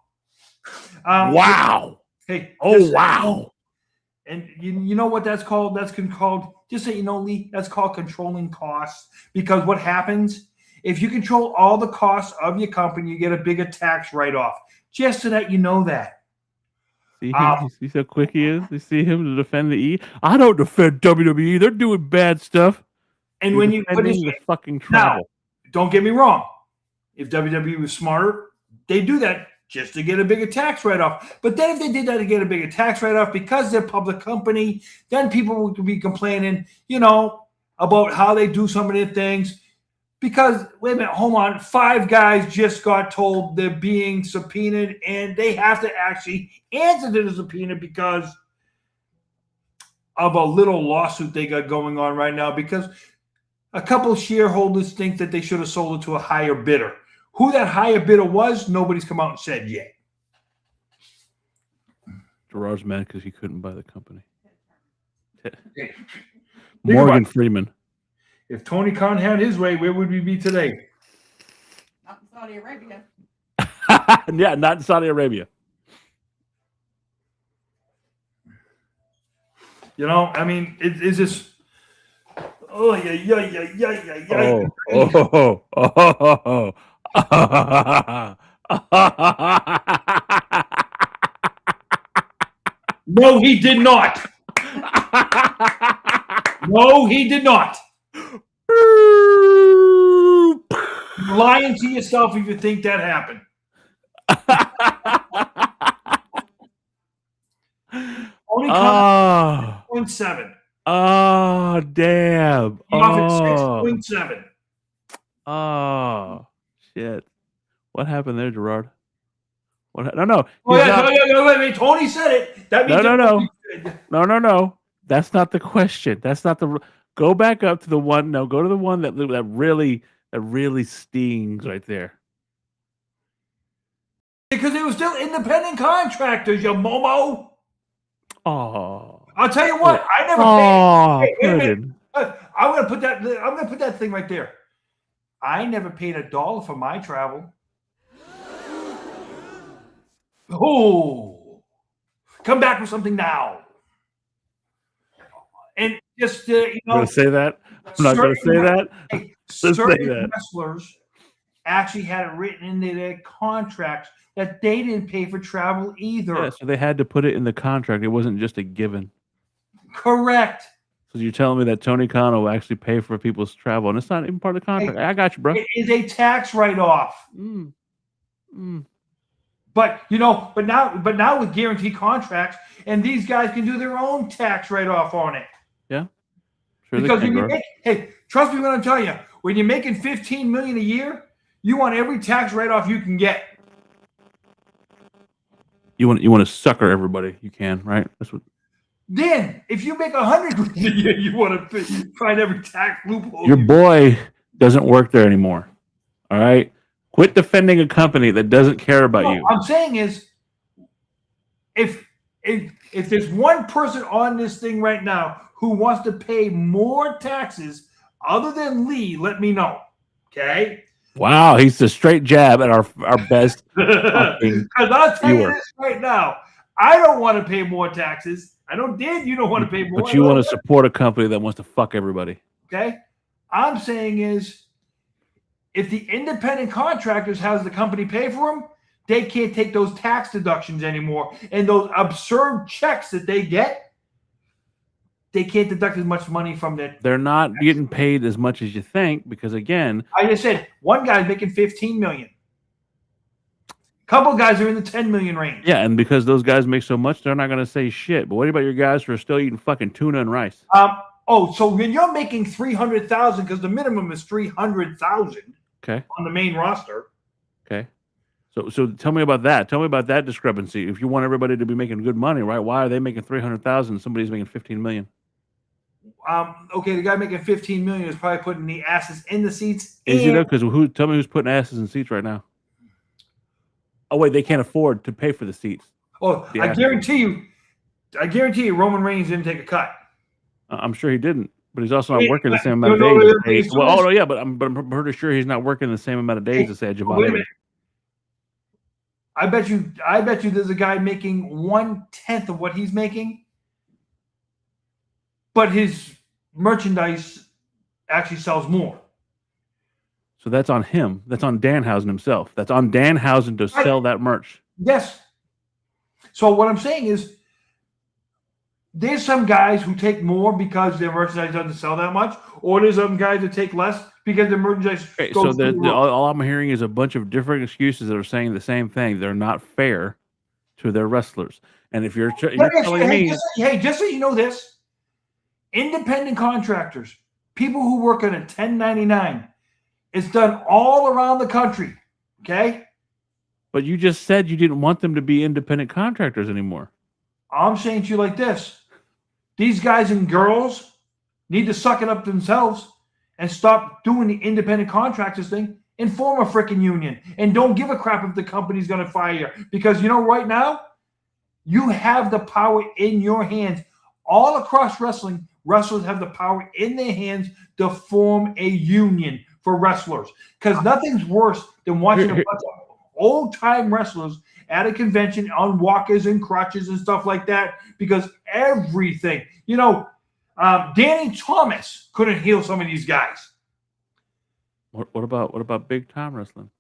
wow. Hey. Wow. And you know what that's called? That's called, just so you know, Lee, that's called controlling costs. Because what happens, if you control all the costs of your company, you get a bigger tax write-off. Just so that you know that. See how quick he is? You see him to defend the E? I don't defend WWE. They're doing bad stuff. And when you put the fucking travel. Now, don't get me wrong. If WWE was smarter, they do that just to get a bigger tax write-off. But then if they did that to get a bigger tax write-off because they're a public company, then people would be complaining, about how they do some of their things. Because, wait a minute, hold on. 5 guys just got told they're being subpoenaed, and they have to actually answer to the subpoena because of a little lawsuit they got going on right now, because a couple of shareholders think that they should have sold it to a higher bidder. Who that higher bidder was, nobody's come out and said yet. Gerard's mad because he couldn't buy the company. Hey, Morgan Freeman. If Tony Khan had his way, where would we be today? Not in Saudi Arabia. Yeah, not in Saudi Arabia. I mean, it's just. Oh, yeah. No, he did not. No, he did not. You're lying to yourself if you think that happened. Only 6.7. Oh, damn. He offered 6.7. Oh, shit. What happened there, Gerard? No. Oh, yeah, wait, Tony said it. That means No. That's not the question. That's not the. Go back up to the one. No, go to the one that really stings right there. Because they were still independent contractors, you momo. Oh. I'll tell you what. I never paid. I'm gonna put that thing right there. I never paid $1 for my travel. Oh, come back with something now. And just I'm gonna say that. I'm not gonna say that. Certain wrestlers actually had it written into their contracts that they didn't pay for travel either. Yeah, so they had to put it in the contract. It wasn't just a given. Correct. So you're telling me that Tony Khan will actually pay for people's travel, and it's not even part of the contract. I got you, bro. It is a tax write-off. But now with guaranteed contracts, and these guys can do their own tax write-off on it. Yeah, sure. Because hey, trust me when I tell you, when you're making $15 million a year, you want every tax write-off you can get. You want to sucker everybody you can, right? That's what. Then, if you make $100 a year, you want to find every tax loophole. Your boy doesn't work there anymore. All right, quit defending a company that doesn't care about you. What I'm saying is, if there's one person on this thing right now who wants to pay more taxes other than Lee, let me know. Okay. Wow, he's a straight jab at our best. Because I'll tell you this right now, I don't want to pay more taxes. I know, Dan, you don't want to pay more. But you want to support a company that wants to fuck everybody. Okay. I'm saying is, if the independent contractors has the company pay for them, they can't take those tax deductions anymore. And those absurd checks that they get, they can't deduct as much money from that. They're not getting paid as much as you think because, again, I just said one guy's making $15 million. A couple guys are in the $10 million range. Yeah, and because those guys make so much, they're not going to say shit. But what about your guys who are still eating fucking tuna and rice? So when you're making $300,000, because the minimum is $300,000 on the main roster. Okay. So tell me about that. Tell me about that discrepancy. If you want everybody to be making good money, right? Why are they making $300,000 and somebody's making $15 million? Okay, the guy making $15 million is probably putting the asses in the seats. Is he though? Because tell me who's putting asses in seats right now? Oh wait, they can't afford to pay for the seats. Oh, I guarantee you, Roman Reigns didn't take a cut. I'm sure he didn't, but he's also not working the same amount of days. Well, yeah, but I'm pretty sure he's not working the same amount of days as say Javon. Wait a minute. I bet you there's a guy making 1/10 of what he's making, but his merchandise actually sells more. So that's on him. That's on Danhausen himself. That's on Danhausen to sell that merch. Yes. So what I'm saying is, there's some guys who take more because their merchandise doesn't sell that much, or there's some guys that take less because their merchandise goes all I'm hearing is a bunch of different excuses that are saying the same thing. They're not fair to their wrestlers. And if you're telling me... Just so you know this, independent contractors, people who work on a 1099, it's done all around the country, okay? But you just said you didn't want them to be independent contractors anymore. I'm saying to you like this. These guys and girls need to suck it up themselves and stop doing the independent contractors thing and form a freaking union. And don't give a crap if the company's going to fire you. Because, right now, you have the power in your hands. All across wrestling, wrestlers have the power in their hands to form a union for wrestlers. Because nothing's worse than watching a bunch of old-time wrestlers at a convention on walkers and crutches and stuff like that, because everything, Danny Thomas couldn't heal some of these guys. What about big time wrestling?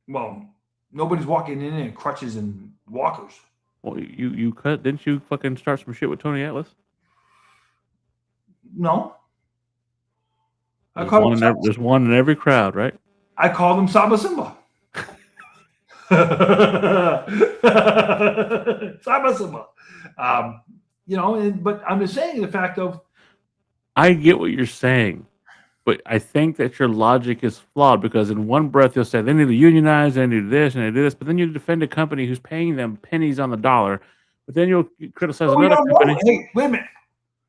Well, nobody's walking in crutches and walkers. Well, didn't you fucking start some shit with Tony Atlas? No. There's one in every crowd, right? I called him Saba Simba. Saba Simba. But I'm just saying the fact of... I get what you're saying, but I think that your logic is flawed, because in one breath you'll say they need to unionize, they need to do this, and they do this, but then you defend a company who's paying them pennies on the dollar, but then you'll criticize another company. Hey, wait a minute.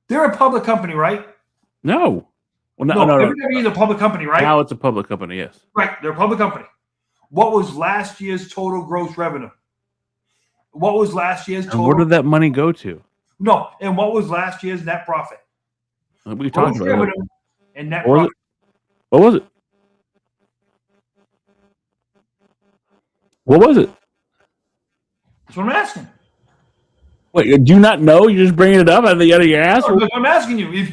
They're a public company, right? No. Well, no. WWE is a public company, right? Now it's a public company, yes. Right, they're a public company. What was last year's total gross revenue? What was last year's total? And where did that money go to? No, and what was last year's net profit? We talked about revenue and net profit. What was it? What was it? That's what I'm asking. Wait, do you not know? You're just bringing it up out of your ass? No, I'm asking you.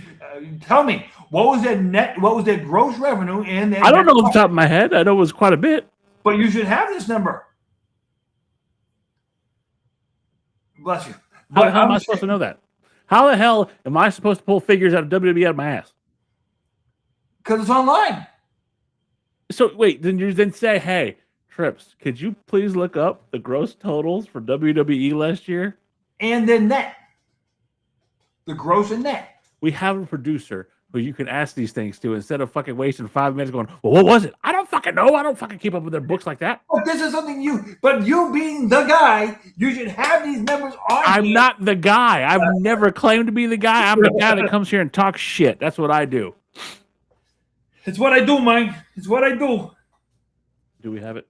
Tell me, What was their net? What was their gross revenue? And I don't know off the top of my head. I know it was quite a bit. But you should have this number. Bless you. How the hell am I supposed to know that? How the hell am I supposed to pull figures out of WWE out of my ass? Because it's online. So wait, then you then say, hey, Trips, could you please look up the gross totals for WWE last year? And the net. The gross and net. We have a producer who you can ask these things to instead of fucking wasting 5 minutes going, well, what was it? I don't fucking know. I don't fucking keep up with their books like that. But this is something you being the guy, you should have these numbers on. I'm not the guy. I've never claimed to be the guy. I'm the guy that comes here and talks shit. That's what I do. It's what I do, Mike. It's what I do. Do we have it?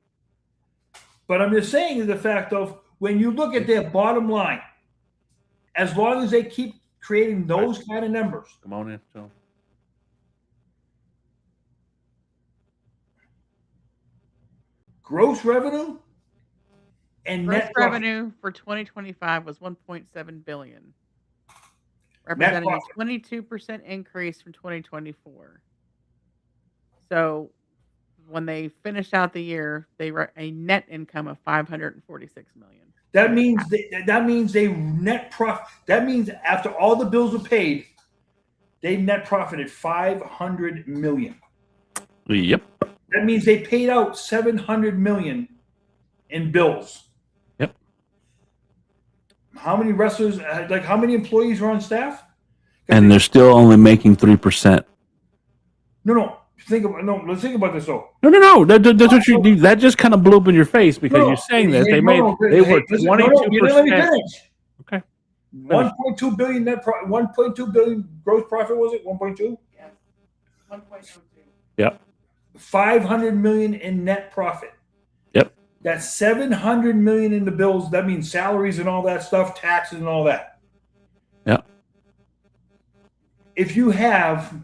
But I'm just saying is the fact of when you look at their bottom line, as long as they keep creating those kind of numbers. Come on in, Joe. Gross revenue and Gross net profit. revenue for 2025 was 1.7 billion, representing a 22% increase from 2024. So when they finished out the year, they were a net income of 546 million. That means they net profit. That means after all the bills were paid, they net profited 500 million. Yep. That means they paid out 700 million in bills. Yep. How many wrestlers? Like how many employees were on staff? And they're still only making 3%. No. Let's think about this though. No. That's what you do. That just kind of blew up in your face because you're saying that they were 22%. Okay. 1.2 billion net. 1.2 billion gross profit was it? 1.2. Yes. 1.02. Yep. 500 million in net profit. Yep. That's 700 million in the bills. That means salaries and all that stuff, taxes and all that. Yep. If you have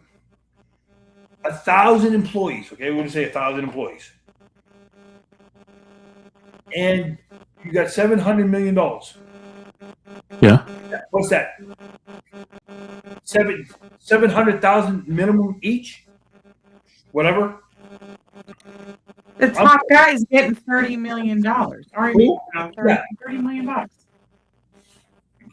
1,000 employees, okay, we're going to say 1,000 employees, and you got $700 million. Yeah. What's that? 700,000 minimum each? Whatever. The top guy is getting $30 million. Already $30 million.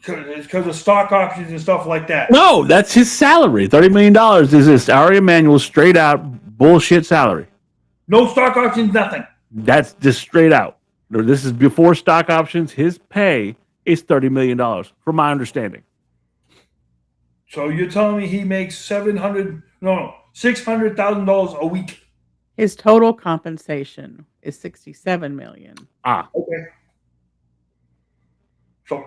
Because of stock options and stuff like that. No, that's his salary. $30 million is this Ari Emanuel's straight out bullshit salary. No stock options, nothing. That's just straight out. This is before stock options. His pay is $30 million, from my understanding. So you're telling me he makes $600,000 a week? His total compensation is $67 million. Okay. So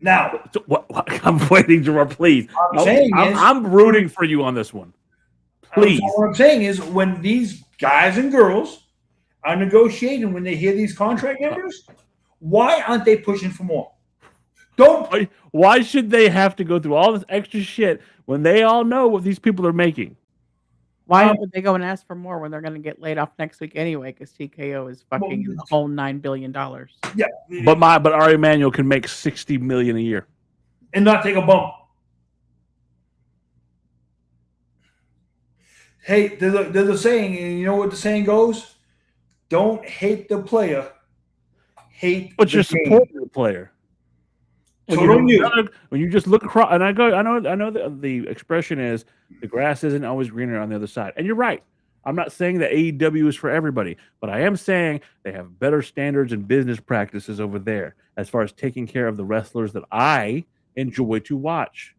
now, what, I'm waiting, Gerard. Please, I'm rooting for you on this one. Please. What I'm saying is, when these guys and girls are negotiating, when they hear these contract numbers, why aren't they pushing for more? Why should they have to go through all this extra shit when they all know what these people are making? Why would they go and ask for more when they're going to get laid off next week anyway? Because TKO is fucking the whole $9 billion. Yeah, but Ari Emanuel can make $60 million a year and not take a bump. Hey, there's a saying, and you know what the saying goes? Don't hate the player, hate. But you're supporting the player. So don't you? When you just look across, and I know the expression is the grass isn't always greener on the other side, and you're right. I'm not saying that AEW is for everybody, but I am saying they have better standards and business practices over there as far as taking care of the wrestlers that I enjoy to watch.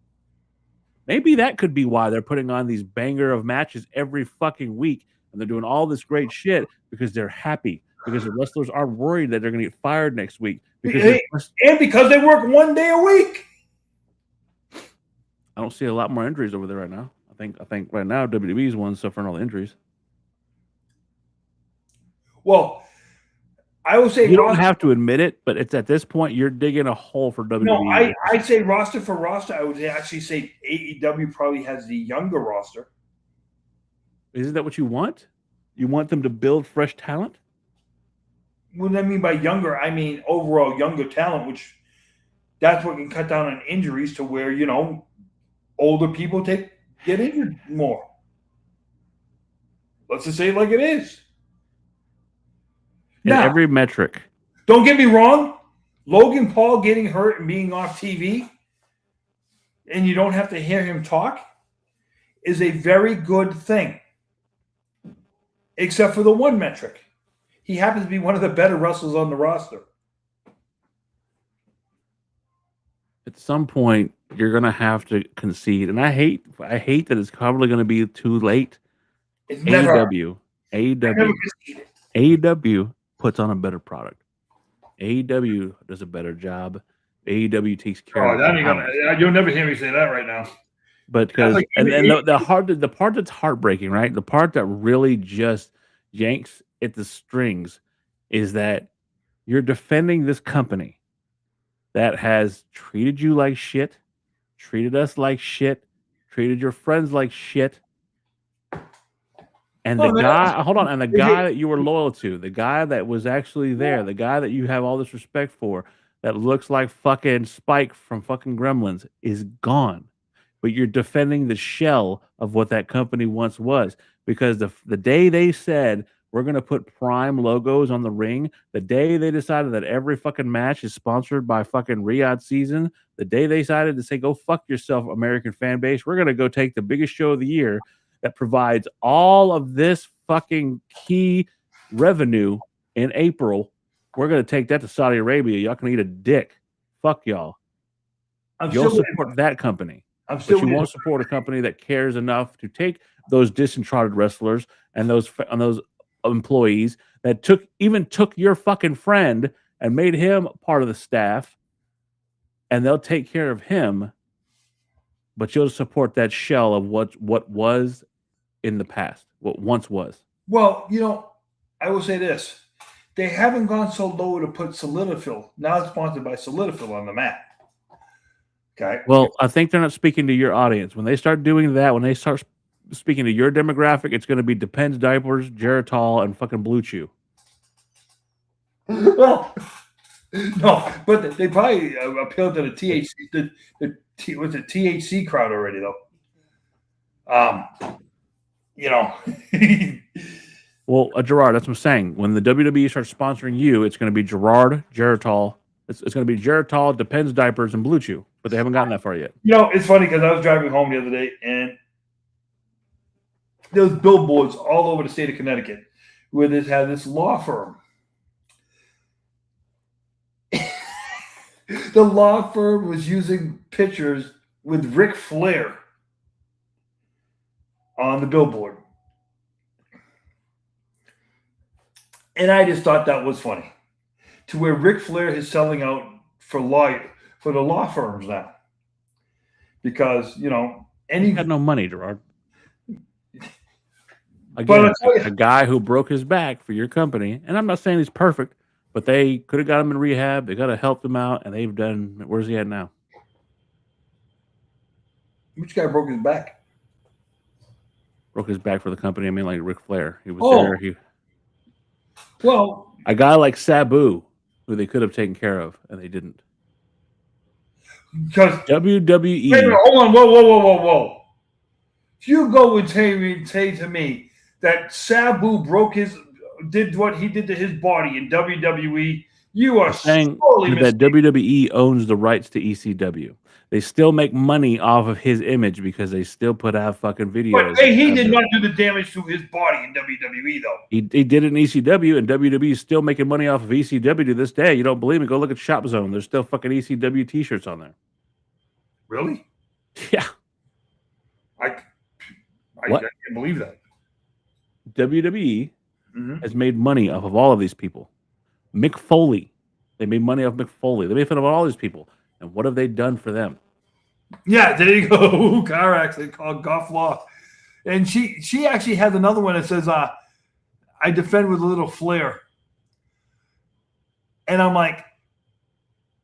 Maybe that could be why they're putting on these banger of matches every fucking week, and they're doing all this great shit because they're happy, because the wrestlers are worried that they're going to get fired next week. Because they work 1 day a week. I don't see a lot more injuries over there right now. I think right now WWE is one suffering all the injuries. Well, I will say you don't have to admit it, but it's at this point you're digging a hole for WWE. No, I'd say roster for roster. I would actually say AEW probably has the younger roster. Isn't that what you want? You want them to build fresh talent? What I mean by younger, I mean overall younger talent, which that's what can cut down on injuries to where, older people get injured more. Let's just say it like it is. In Now, every metric. don't get me wrong. Logan Paul getting hurt and being off TV, and you don't have to hear him talk, is a very good thing. Except for the one metric. He happens to be one of the better wrestlers on the roster. At some point, you're gonna have to concede, and I hate that it's probably gonna be too late. It's never AEW puts on a better product. AEW does a better job. AEW takes care of it. You'll never hear me say that right now. But because the part that's heartbreaking, right? The part that really just yanks at the strings is that you're defending this company that has treated you like shit, treated us like shit, treated your friends like shit. And the guy that you were loyal to, the guy that was actually there, the guy that you have all this respect for, that looks like fucking Spike from fucking Gremlins, is gone. But you're defending the shell of what that company once was. Because the day they said, we're going to put Prime logos on the ring, the day they decided that every fucking match is sponsored by fucking Riyadh Season, the day they decided to say, go fuck yourself, American fan base, we're going to go take the biggest show of the year that provides all of this fucking key revenue in April. We're going to take that to Saudi Arabia. Y'all can eat a dick. Fuck y'all. You'll support that company. But you won't support a company that cares enough to take those disenchanted wrestlers and those employees that took your fucking friend and made him part of the staff, and they'll take care of him. But you'll support that shell of what was in the past, what once was. Well, I will say this. They haven't gone so low to put Solidifil, now it's sponsored by Solidifil, on the map. Okay. Well, I think they're not speaking to your audience. When they start doing that, when they start speaking to your demographic, it's going to be Depends Diapers, Geritol, and fucking Blue Chew. Well, no, but they probably appealed to the THC, was it THC crowd already though? Well, Gerard, that's what I'm saying. When the WWE starts sponsoring you, it's going to be Gerard, Geritol. It's going to be Geritol, Depends Diapers, and Blue Chew. But they haven't gotten that far yet. It's funny because I was driving home the other day and there was billboards all over the state of Connecticut where this had this law firm. The law firm was using pictures with Ric Flair on the billboard. And I just thought that was funny. To where Ric Flair is selling out for the law firms now. Because, He got no money, Gerard. Again, a guy who broke his back for your company, and I'm not saying he's perfect, but they could have got him in rehab. They got to help him out, and they've done. Where's he at now? Which guy broke his back? Broke his back for the company. I mean, like Ric Flair. He was there. Well, a guy like Sabu, who they could have taken care of, and they didn't. Because WWE. Wait a minute, hold on, whoa. If you go and say to me that Sabu did what he did to his body in WWE, you are saying that WWE owns the rights to ECW. They still make money off of his image because they still put out fucking videos. But he did not do the damage to his body in WWE, though. He did it in ECW, and WWE is still making money off of ECW to this day. You don't believe me? Go look at Shop Zone. There's still fucking ECW T-shirts on there. Really? Yeah. I can't believe that. WWE has made money off of all of these people. Mick Foley. They made money off Mick Foley. They made fun of all these people. And what have they done for them? Yeah, there you go. Car accident called Goff Law. And she actually has another one that says, I defend with a little flair. And I'm like,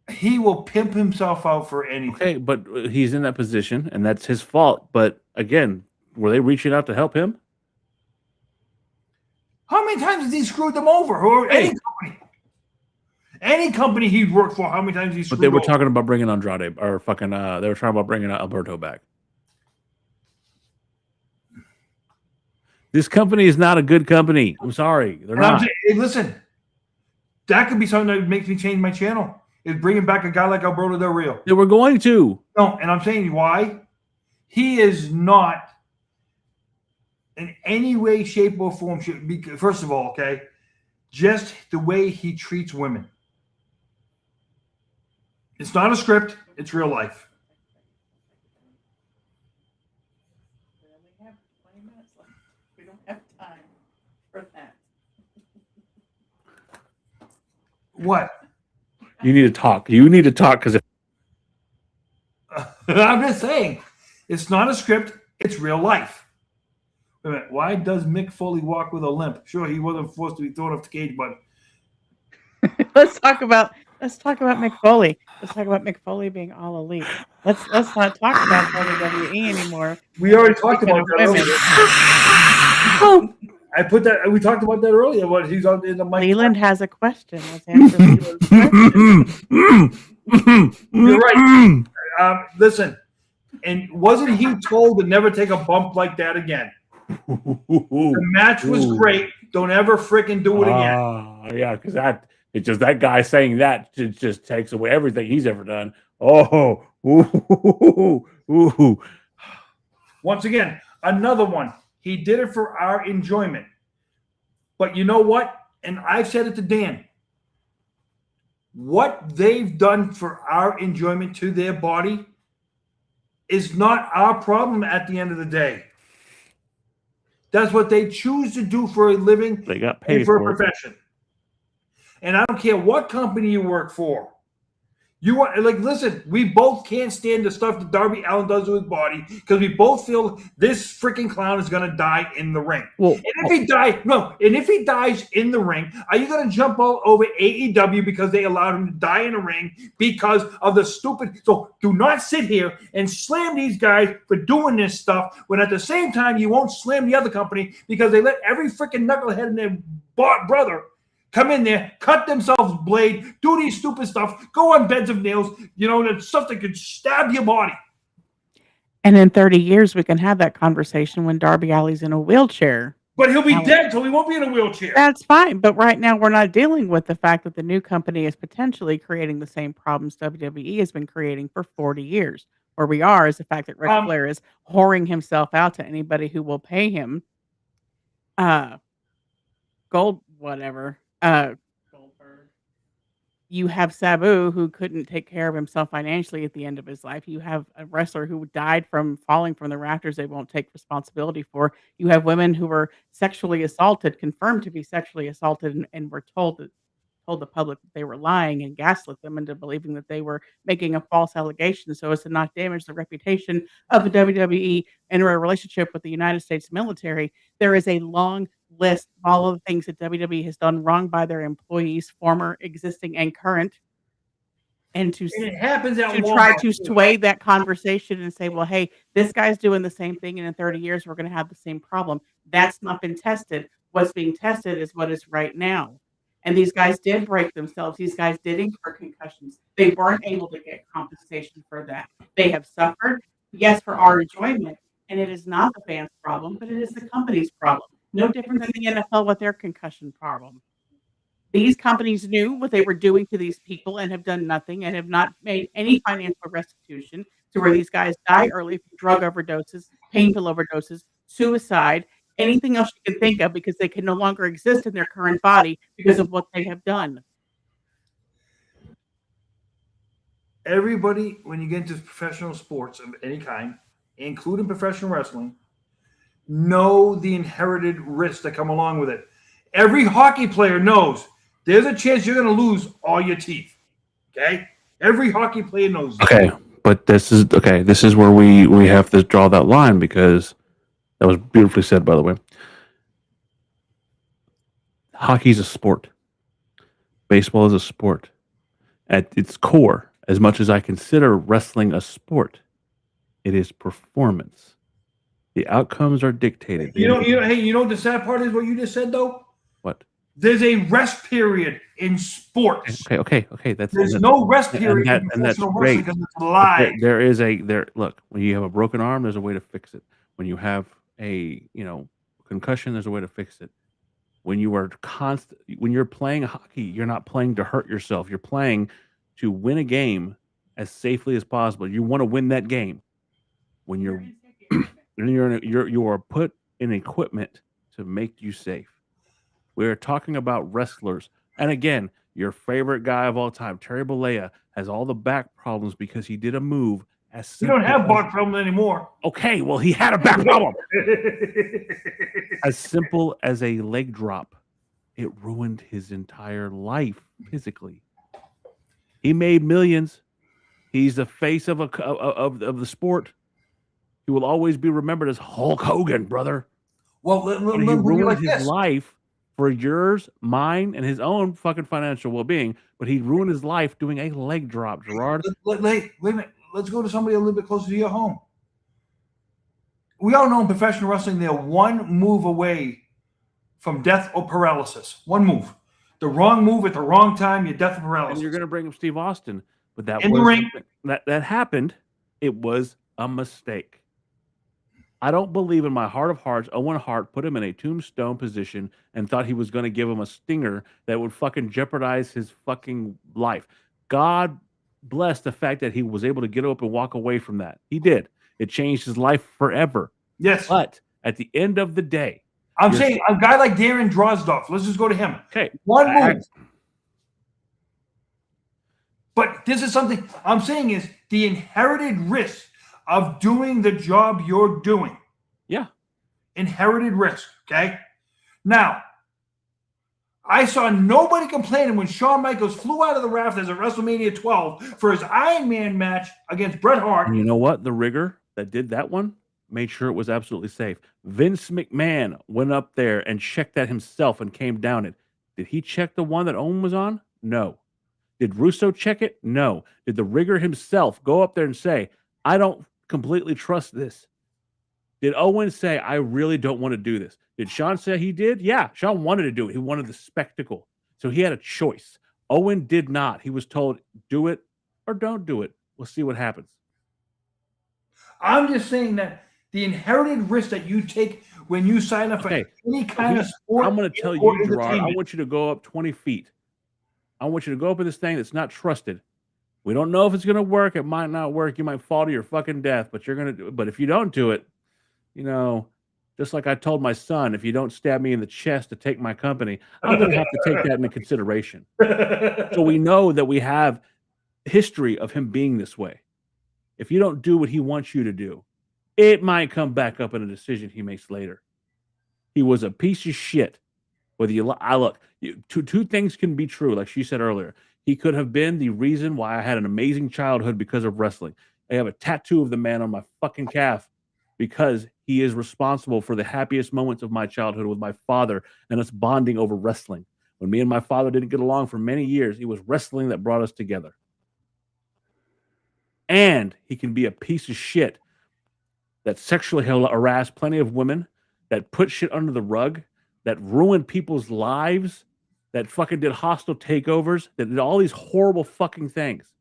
he will pimp himself out for anything. Okay, but he's in that position, and that's his fault. But again, were they reaching out to help him? How many times has he screwed them over? Or any company? Any company he'd worked for, how many times he screwed But they were over? talking about bringing Andrade, or fucking, they were talking about bringing Alberto back. This company is not a good company. I'm sorry, they're And I'm not. saying, hey, listen, that could be something that makes me change my channel. Is bringing back a guy like Alberto Del Rio. They were going to. No, and I'm saying why? He is not in any way, shape, or form. First of all, okay, just the way he treats women. It's not a script. It's real life. We only have 20 minutes left. We don't have time for that. What? You need to talk. You need to talk because I'm just saying, it's not a script. It's real life. Wait a minute. Why does Mick Foley walk with a limp? Sure, he wasn't forced to be thrown off the cage, but Let's talk about Mick Foley. Let's talk about Mick Foley being all elite. Let's not talk about WWE anymore. we already talked about that Women. earlier. I put that. We talked about that earlier. What he's on in the mic. Leland has a question. Let's answer Leland's question. You're right. Listen, and wasn't he told to never take a bump like that again? The match was great. Don't ever freaking do it again. Yeah, because that guy saying that just takes away everything he's ever done. Oh, ooh. Once again, another one. He did it for our enjoyment. But you know what? And I've said it to Dan. What they've done for our enjoyment to their body is not our problem at the end of the day. That's what they choose to do for a living. They got paid for a for profession. And I don't care what company you work for. You want listen, we both can't stand the stuff that Darby Allin does to his body because we both feel this freaking clown is gonna die in the ring. Well, and if he dies in the ring, are you gonna jump all over AEW because they allowed him to die in the ring because of the stupid? So do not sit here and slam these guys for doing this stuff when at the same time you won't slam the other company because they let every freaking knucklehead and their brother come in there, cut themselves blade, do these stupid stuff, go on beds of nails, the stuff that could stab your body. And in 30 years, we can have that conversation when Darby Allin's in a wheelchair. But he'll be dead, so he won't be in a wheelchair. That's fine. But right now, we're not dealing with the fact that the new company is potentially creating the same problems WWE has been creating for 40 years. Where we are is the fact that Ric Flair is whoring himself out to anybody who will pay him Goldberg. You have Sabu, who couldn't take care of himself financially at the end of his life. You have a wrestler who died from falling from the rafters they won't take responsibility for. You have women who were sexually assaulted, confirmed to be sexually assaulted, and were told the public that they were lying and gaslit them into believing that they were making a false allegation so as to not damage the reputation of the WWE and a relationship with the United States military. There is a long list of all of the things that WWE has done wrong by their employees, former, existing, and current, and it happens at to try to sway that conversation and say, well, hey, this guy's doing the same thing, and in 30 years, we're going to have the same problem. That's not been tested. What's being tested is what is right now. And these guys did break themselves. These guys did incur concussions. They weren't able to get compensation for that. They have suffered, yes, for our enjoyment, and it is not the fans' problem, but it is the company's problem. No different than the NFL with their concussion problem. These companies knew what they were doing to these people and have done nothing and have not made any financial restitution to where these guys die early from drug overdoses, painful overdoses, suicide, anything else you can think of because they can no longer exist in their current body because of what they have done. Everybody, when you get into professional sports of any kind, including professional wrestling, know the inherited risks that come along with it. Every hockey player knows there's a chance you're going to lose all your teeth. Okay? Every hockey player knows that. Okay, but this is where we have to draw that line because that was beautifully said, by the way. Hockey's a sport. Baseball is a sport. At its core, as much as I consider wrestling a sport, it is performance. The outcomes are dictated. You know the sad part is what you just said, though? What? There's a rest period in sports. Okay. There's no rest period and that's great. Because it's live. There is look, when you have a broken arm, there's a way to fix it. When you have a concussion, there's a way to fix it. When you are when you're playing hockey, you're not playing to hurt yourself. You're playing to win a game as safely as possible. You want to win that game. When you are put in equipment to make you safe. We're talking about wrestlers. And again, your favorite guy of all time, Terry Bollea, has all the back problems because he did a move as You don't have back problems anymore. Okay, well, he had a back problem. As simple as a leg drop. It ruined his entire life physically. He made millions. He's the face of the sport. He will always be remembered as Hulk Hogan, brother. Well, he ruined his life for yours, mine, and his own fucking financial well-being. But he ruined his life doing a leg drop, Gerard. Wait a minute. Let's go to somebody a little bit closer to your home. We all know in professional wrestling, they're one move away from death or paralysis. One move. The wrong move at the wrong time, you're death or paralysis. And you're going to bring up Steve Austin. But that in the ring. That happened. It was a mistake. I don't believe in my heart of hearts Owen Hart put him in a tombstone position and thought he was going to give him a stinger that would fucking jeopardize his fucking life. God bless the fact that he was able to get up and walk away from that. He did. It changed his life forever. Yes. But at the end of the day, I'm saying a guy like Darren Drozdov, let's just go to him. Okay. One move. But this is something I'm saying is the inherited risk of doing the job you're doing. Yeah. Inherited risk. Okay. Now, I saw nobody complaining when Shawn Michaels flew out of the rafters at WrestleMania 12 for his Iron Man match against Bret Hart. And you know what? The rigger that did that one made sure it was absolutely safe. Vince McMahon went up there and checked that himself and came down it. Did he check the one that Owen was on? No. Did Russo check it? No. Did the rigger himself go up there and say, I don't completely trust this? Did Owen say, I really don't want to do this? Did Shawn say he did? Yeah, Shawn wanted to do it. He wanted the spectacle. So he had a choice. Owen did not. He was told, do it or don't do it. We'll see what happens. I'm just saying that the inherited risk that you take when you sign up for any kind of sport. I'm going to tell you, Gerard, I want you to go up 20 feet. I want you to go up in this thing that's not trusted. We don't know if it's going to work. It might not work. You might fall to your fucking death, but you're going to do it. But if you don't do it, you know, just like I told my son, if you don't stab me in the chest to take my company, I'm going to have to take that into consideration. So we know that we have history of him being this way. If you don't do what he wants you to do, it might come back up in a decision he makes later. He was a piece of shit. Whether you look, two things can be true, like she said earlier. He could have been the reason why I had an amazing childhood because of wrestling. I have a tattoo of the man on my fucking calf because he is responsible for the happiest moments of my childhood with my father and us bonding over wrestling. When me and my father didn't get along for many years, it was wrestling that brought us together. And he can be a piece of shit that sexually harassed plenty of women, that put shit under the rug, that ruined people's lives, that fucking did hostile takeovers, that did all these horrible fucking things.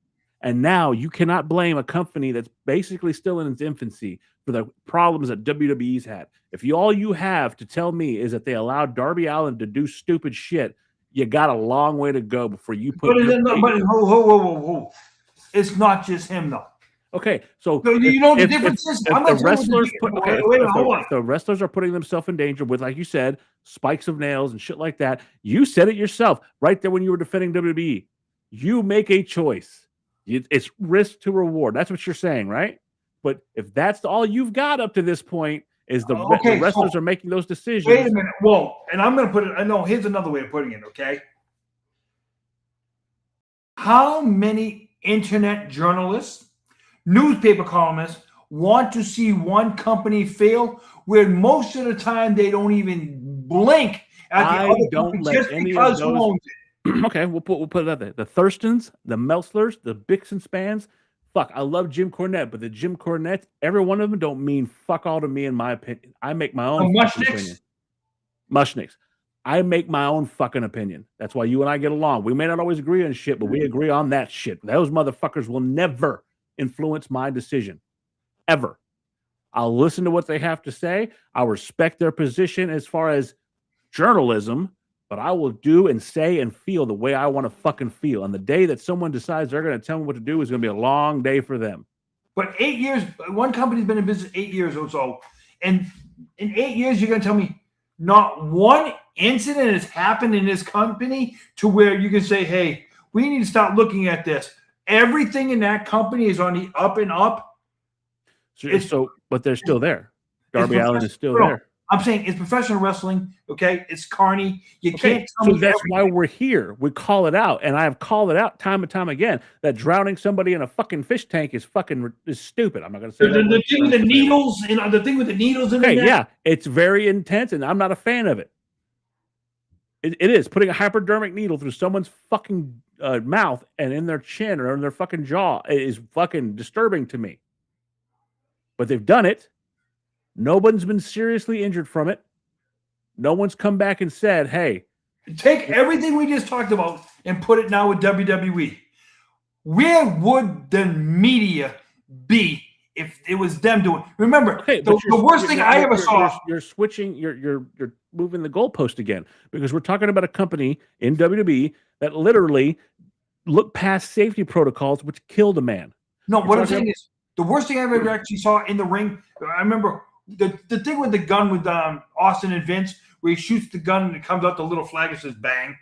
And now you cannot blame a company that's basically still in its infancy for the problems that WWE's had. If all you have to tell me is that they allowed Darby Allin to do stupid shit, you got a long way to go before you put. Whoa. It's not just him, though. Okay, so you know the difference is the wrestlers the wrestlers are putting themselves in danger with, like you said, spikes of nails and shit like that. You said it yourself right there when you were defending WWE. You make a choice. It's risk to reward. That's what you're saying, right? But if that's all you've got up to this point is the wrestlers are making those decisions. Wait a minute. Whoa, and I'm going to put it. I know. Here's another way of putting it. Okay. How many internet journalists, newspaper columnists want to see one company fail where most of the time they don't even blink at the other company just because who owns it? Okay, we'll put it out there. The Thurstons, the Meltzlers, the Bix and Spans. Fuck, I love Jim Cornette, but the Jim Cornette, every one of them don't mean fuck all to me in my opinion. I make my own opinion. Mushnicks. I make my own fucking opinion. That's why you and I get along. We may not always agree on shit, but we agree on that shit. Those motherfuckers will never influence my decision. Ever. I'll listen to what they have to say. I'll respect their position as far as journalism, but I will do and say and feel the way I want to fucking feel. And the day that someone decides they're going to tell me what to do is going to be a long day for them. But 8 years, one company's been in business 8 years or so. And in 8 years, you're going to tell me not one incident has happened in this company to where you can say, hey, we need to start looking at this. Everything in that company is on the up and up. But they're still there. Darby Allin is still there. I'm saying it's professional wrestling, okay? It's carny. You can't tell me that's why we're here. We call it out, and I have called it out time and time again that drowning somebody in a fucking fish tank is stupid. I'm not going to say the thing with the needles, the thing with the needles in there. Yeah, it's very intense, and I'm not a fan of it. It is putting a hypodermic needle through someone's fucking mouth and in their chin or in their fucking jaw is fucking disturbing to me. But they've done it. No one's been seriously injured from it. No one's come back and said, hey. Take everything we just talked about and put it now with WWE. Where would the media be if it was them doing it? Remember, the worst thing I ever saw. You're switching, you're moving the goalpost again because we're talking about a company in WWE that literally looked past safety protocols, which killed a man. No, what I'm saying is the worst thing I ever actually saw in the ring. I remember the thing with the gun with Austin and Vince, where he shoots the gun and it comes out the little flag that says bang.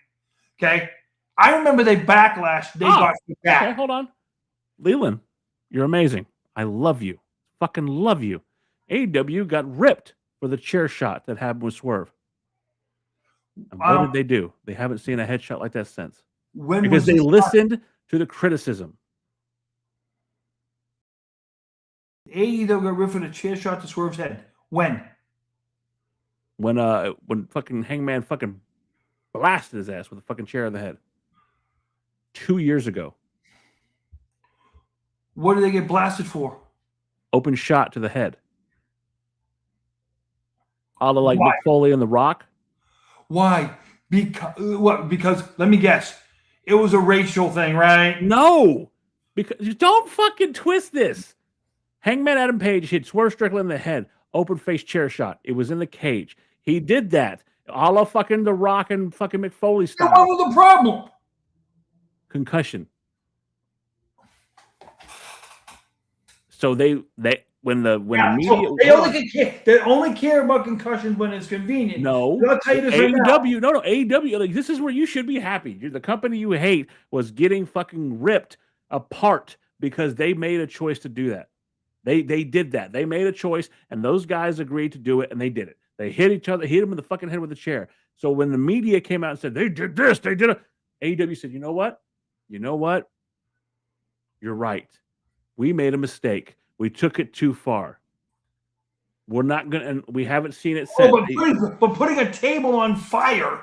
Okay. I remember they backlash. They got back. Okay, hold on. Leland, you're amazing. I love you. Fucking love you. AEW got ripped for the chair shot that happened with Swerve. And what did they do? They haven't seen a headshot like that since. Because they listened to the criticism. AEW got ripped for the chair shot to Swerve's head. When fucking Hangman fucking blasted his ass with a fucking chair on the head. 2 years ago. What did they get blasted for? Open shot to the head. All the Mick Foley and The Rock. Why? Because let me guess. It was a racial thing, right? No. Because don't fucking twist this. Hangman Adam Page hit Swerve Strickland in the head. Open face chair shot. It was in the cage. He did that. A la fucking The Rock and fucking Mick Foley style. What was the problem? Concussion. So the media they only care about concussions when it's convenient. No, I'll tell you this right now. AEW, like this is where you should be happy. The company you hate was getting fucking ripped apart because they made a choice to do that. They did that. They made a choice, and those guys agreed to do it, and they did it. They hit each other, hit him in the fucking head with a chair. So when the media came out and said they did this, they did it, AEW said, you know what? You're right. We made a mistake. We took it too far. We're not going to, and we haven't seen it since. But putting a table on fire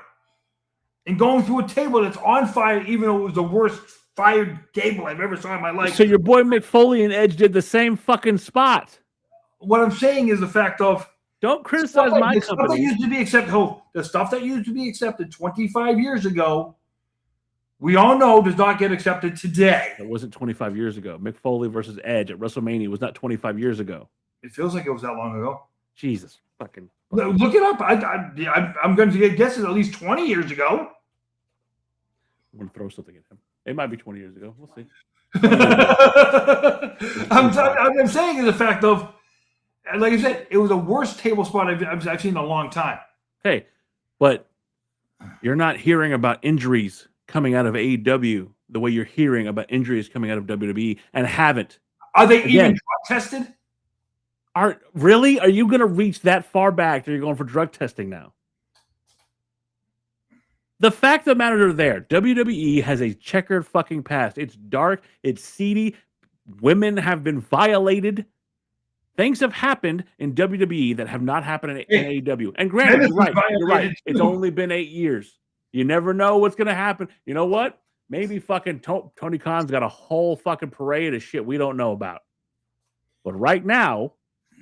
and going through a table that's on fire, even though it was the worst fired table I've ever saw in my life. So your boy Mick Foley and Edge did the same fucking spot. What I'm saying is the fact of don't criticize my company. The stuff that used to be accepted 25 years ago, we all know does not get accepted today. It wasn't 25 years ago. Mick Foley versus Edge at WrestleMania was not 25 years ago. It feels like it was that long ago. Jesus fucking. Look it up. I'm going to guess it's at least 20 years ago. I'm going to throw something at him. It might be 20 years ago. We'll see. I'm saying is the fact of, like I said, it was the worst table spot I've seen in a long time. Okay, but you're not hearing about injuries coming out of AEW the way you're hearing about injuries coming out of WWE and haven't. Are they even drug tested? Are you going to reach that far back that you're going for drug testing now? The fact of the matter is there. WWE has a checkered fucking past. It's dark. It's seedy. Women have been violated. Things have happened in WWE that have not happened in AEW. And granted, you're right. It's only been 8 years. You never know what's going to happen. You know what? Maybe fucking Tony Khan's got a whole fucking parade of shit we don't know about. But right now,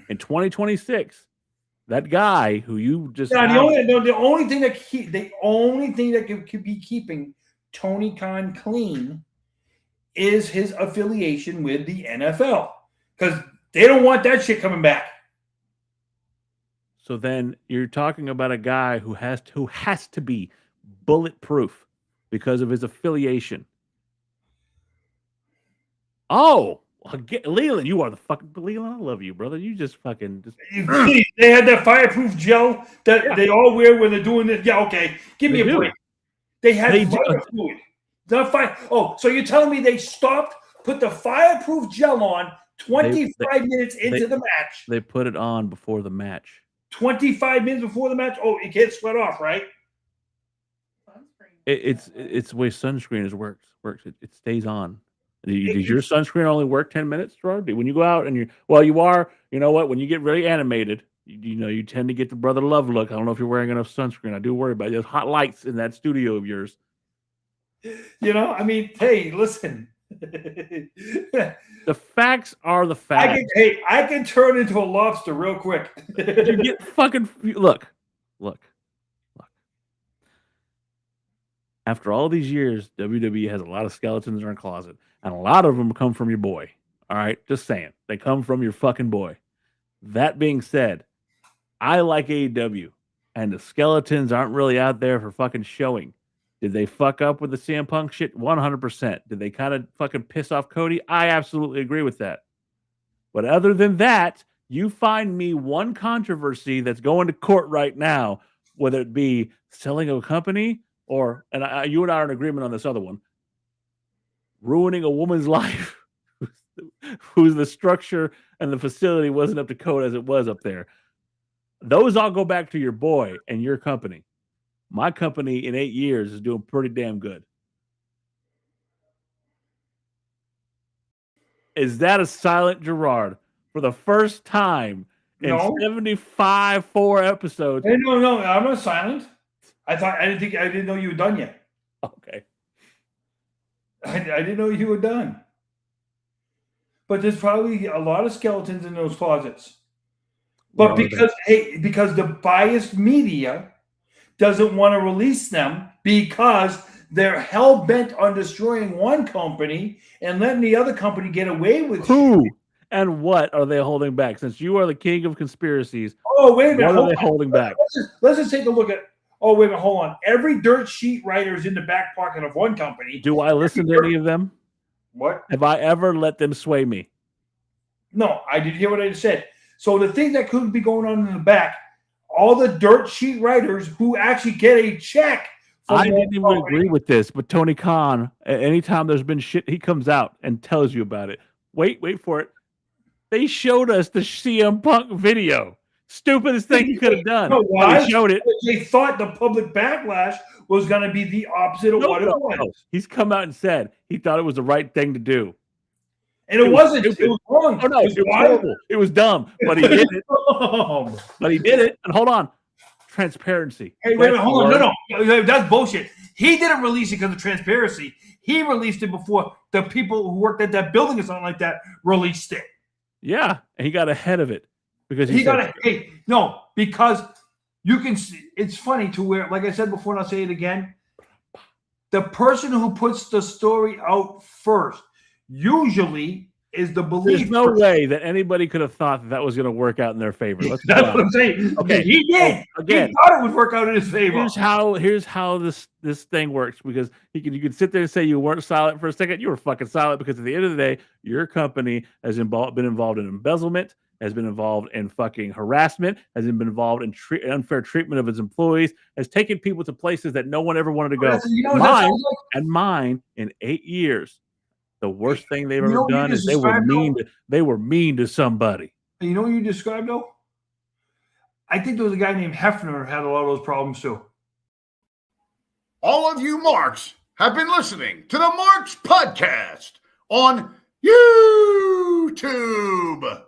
in 2026, that guy who you just the only thing that could be keeping Tony Khan clean is his affiliation with the NFL, because they don't want that shit coming back. So then you're talking about a guy who has to be bulletproof because of his affiliation. Oh, Leland, you are the fucking Leland. I love you, brother. You just fucking just. They had that fireproof gel that they all wear when they're doing this. Yeah, okay. Give me a break. They had fluid. Not fire. Oh, so you're telling me they stopped, put the fireproof gel on 25 minutes into the match? They put it on before the match. 25 minutes before the match? Oh, it can't sweat off, right? It's the way sunscreen works. It stays on. Does your sunscreen only work 10 minutes, Gerard? When you go out and you know what? When you get really animated, you tend to get the brother love look. I don't know if you're wearing enough sunscreen. I do worry about it. There's hot lights in that studio of yours. I mean, hey, listen. The facts are the facts. I can turn into a lobster real quick. You get fucking look. After all these years, WWE has a lot of skeletons in their closet, and a lot of them come from your boy. All right, just saying, they come from your fucking boy. That being said, I like AEW, and the skeletons aren't really out there for fucking showing. Did they fuck up with the CM Punk shit? 100%. Did they kind of fucking piss off Cody? I absolutely agree with that. But other than that, you find me one controversy that's going to court right now, whether it be selling a company or, and you and I are in agreement on this other one, ruining a woman's life whose the structure and the facility wasn't up to code as it was up there. Those all go back to your boy and your company. My company in 8 years is doing pretty damn good. Is that a silent Gerard for the first time in 75 4 episodes? Hey, no, I'm not silent. I didn't know you were done yet. Okay. I didn't know you were done. But there's probably a lot of skeletons in those closets. But because the biased media doesn't want to release them because they're hell-bent on destroying one company and letting the other company get away with who shit. And what are they holding back? Since you are the king of conspiracies, wait a minute. What are they holding back? Let's just take a look at. Oh, wait a minute. Hold on. Every dirt sheet writer is in the back pocket of one company. Do I listen to any of them? What? Have I ever let them sway me? No, I did hear what I just said. So the thing that could be going on in the back, all the dirt sheet writers who actually get a check. I didn't even agree with this, but Tony Khan, anytime there's been shit, he comes out and tells you about it. Wait for it. They showed us the CM Punk video. Stupidest thing he could have done. They showed it. They thought the public backlash was going to be the opposite of what it was. No. He's come out and said he thought it was the right thing to do. And it wasn't. Stupid. It was wrong. Oh, no, it was horrible. It was dumb, but he did it. And hold on. Transparency. Hey, wait a minute. Hold on. No. That's bullshit. He didn't release it because of transparency. He released it before the people who worked at that building or something like that released it. Yeah. And he got ahead of it. Because because you can see, it's funny to where, like I said before, and I'll say it again, the person who puts the story out first usually is the believer. There's no way that anybody could have thought that was going to work out in their favor. That's what I'm saying. Okay, he did. Again, he thought it would work out in his favor. Here's how this thing works, because you can sit there and say you weren't silent for a second. You were fucking silent because at the end of the day, your company has been involved in embezzlement, has been involved in fucking harassment, has been involved in unfair treatment of its employees, has taken people to places that no one ever wanted to go. Mine in 8 years, the worst thing they've ever done is they were mean to somebody. You know what you described though? I think there was a guy named Hefner who had a lot of those problems too. All of you Marks have been listening to the Marks Podcast on YouTube.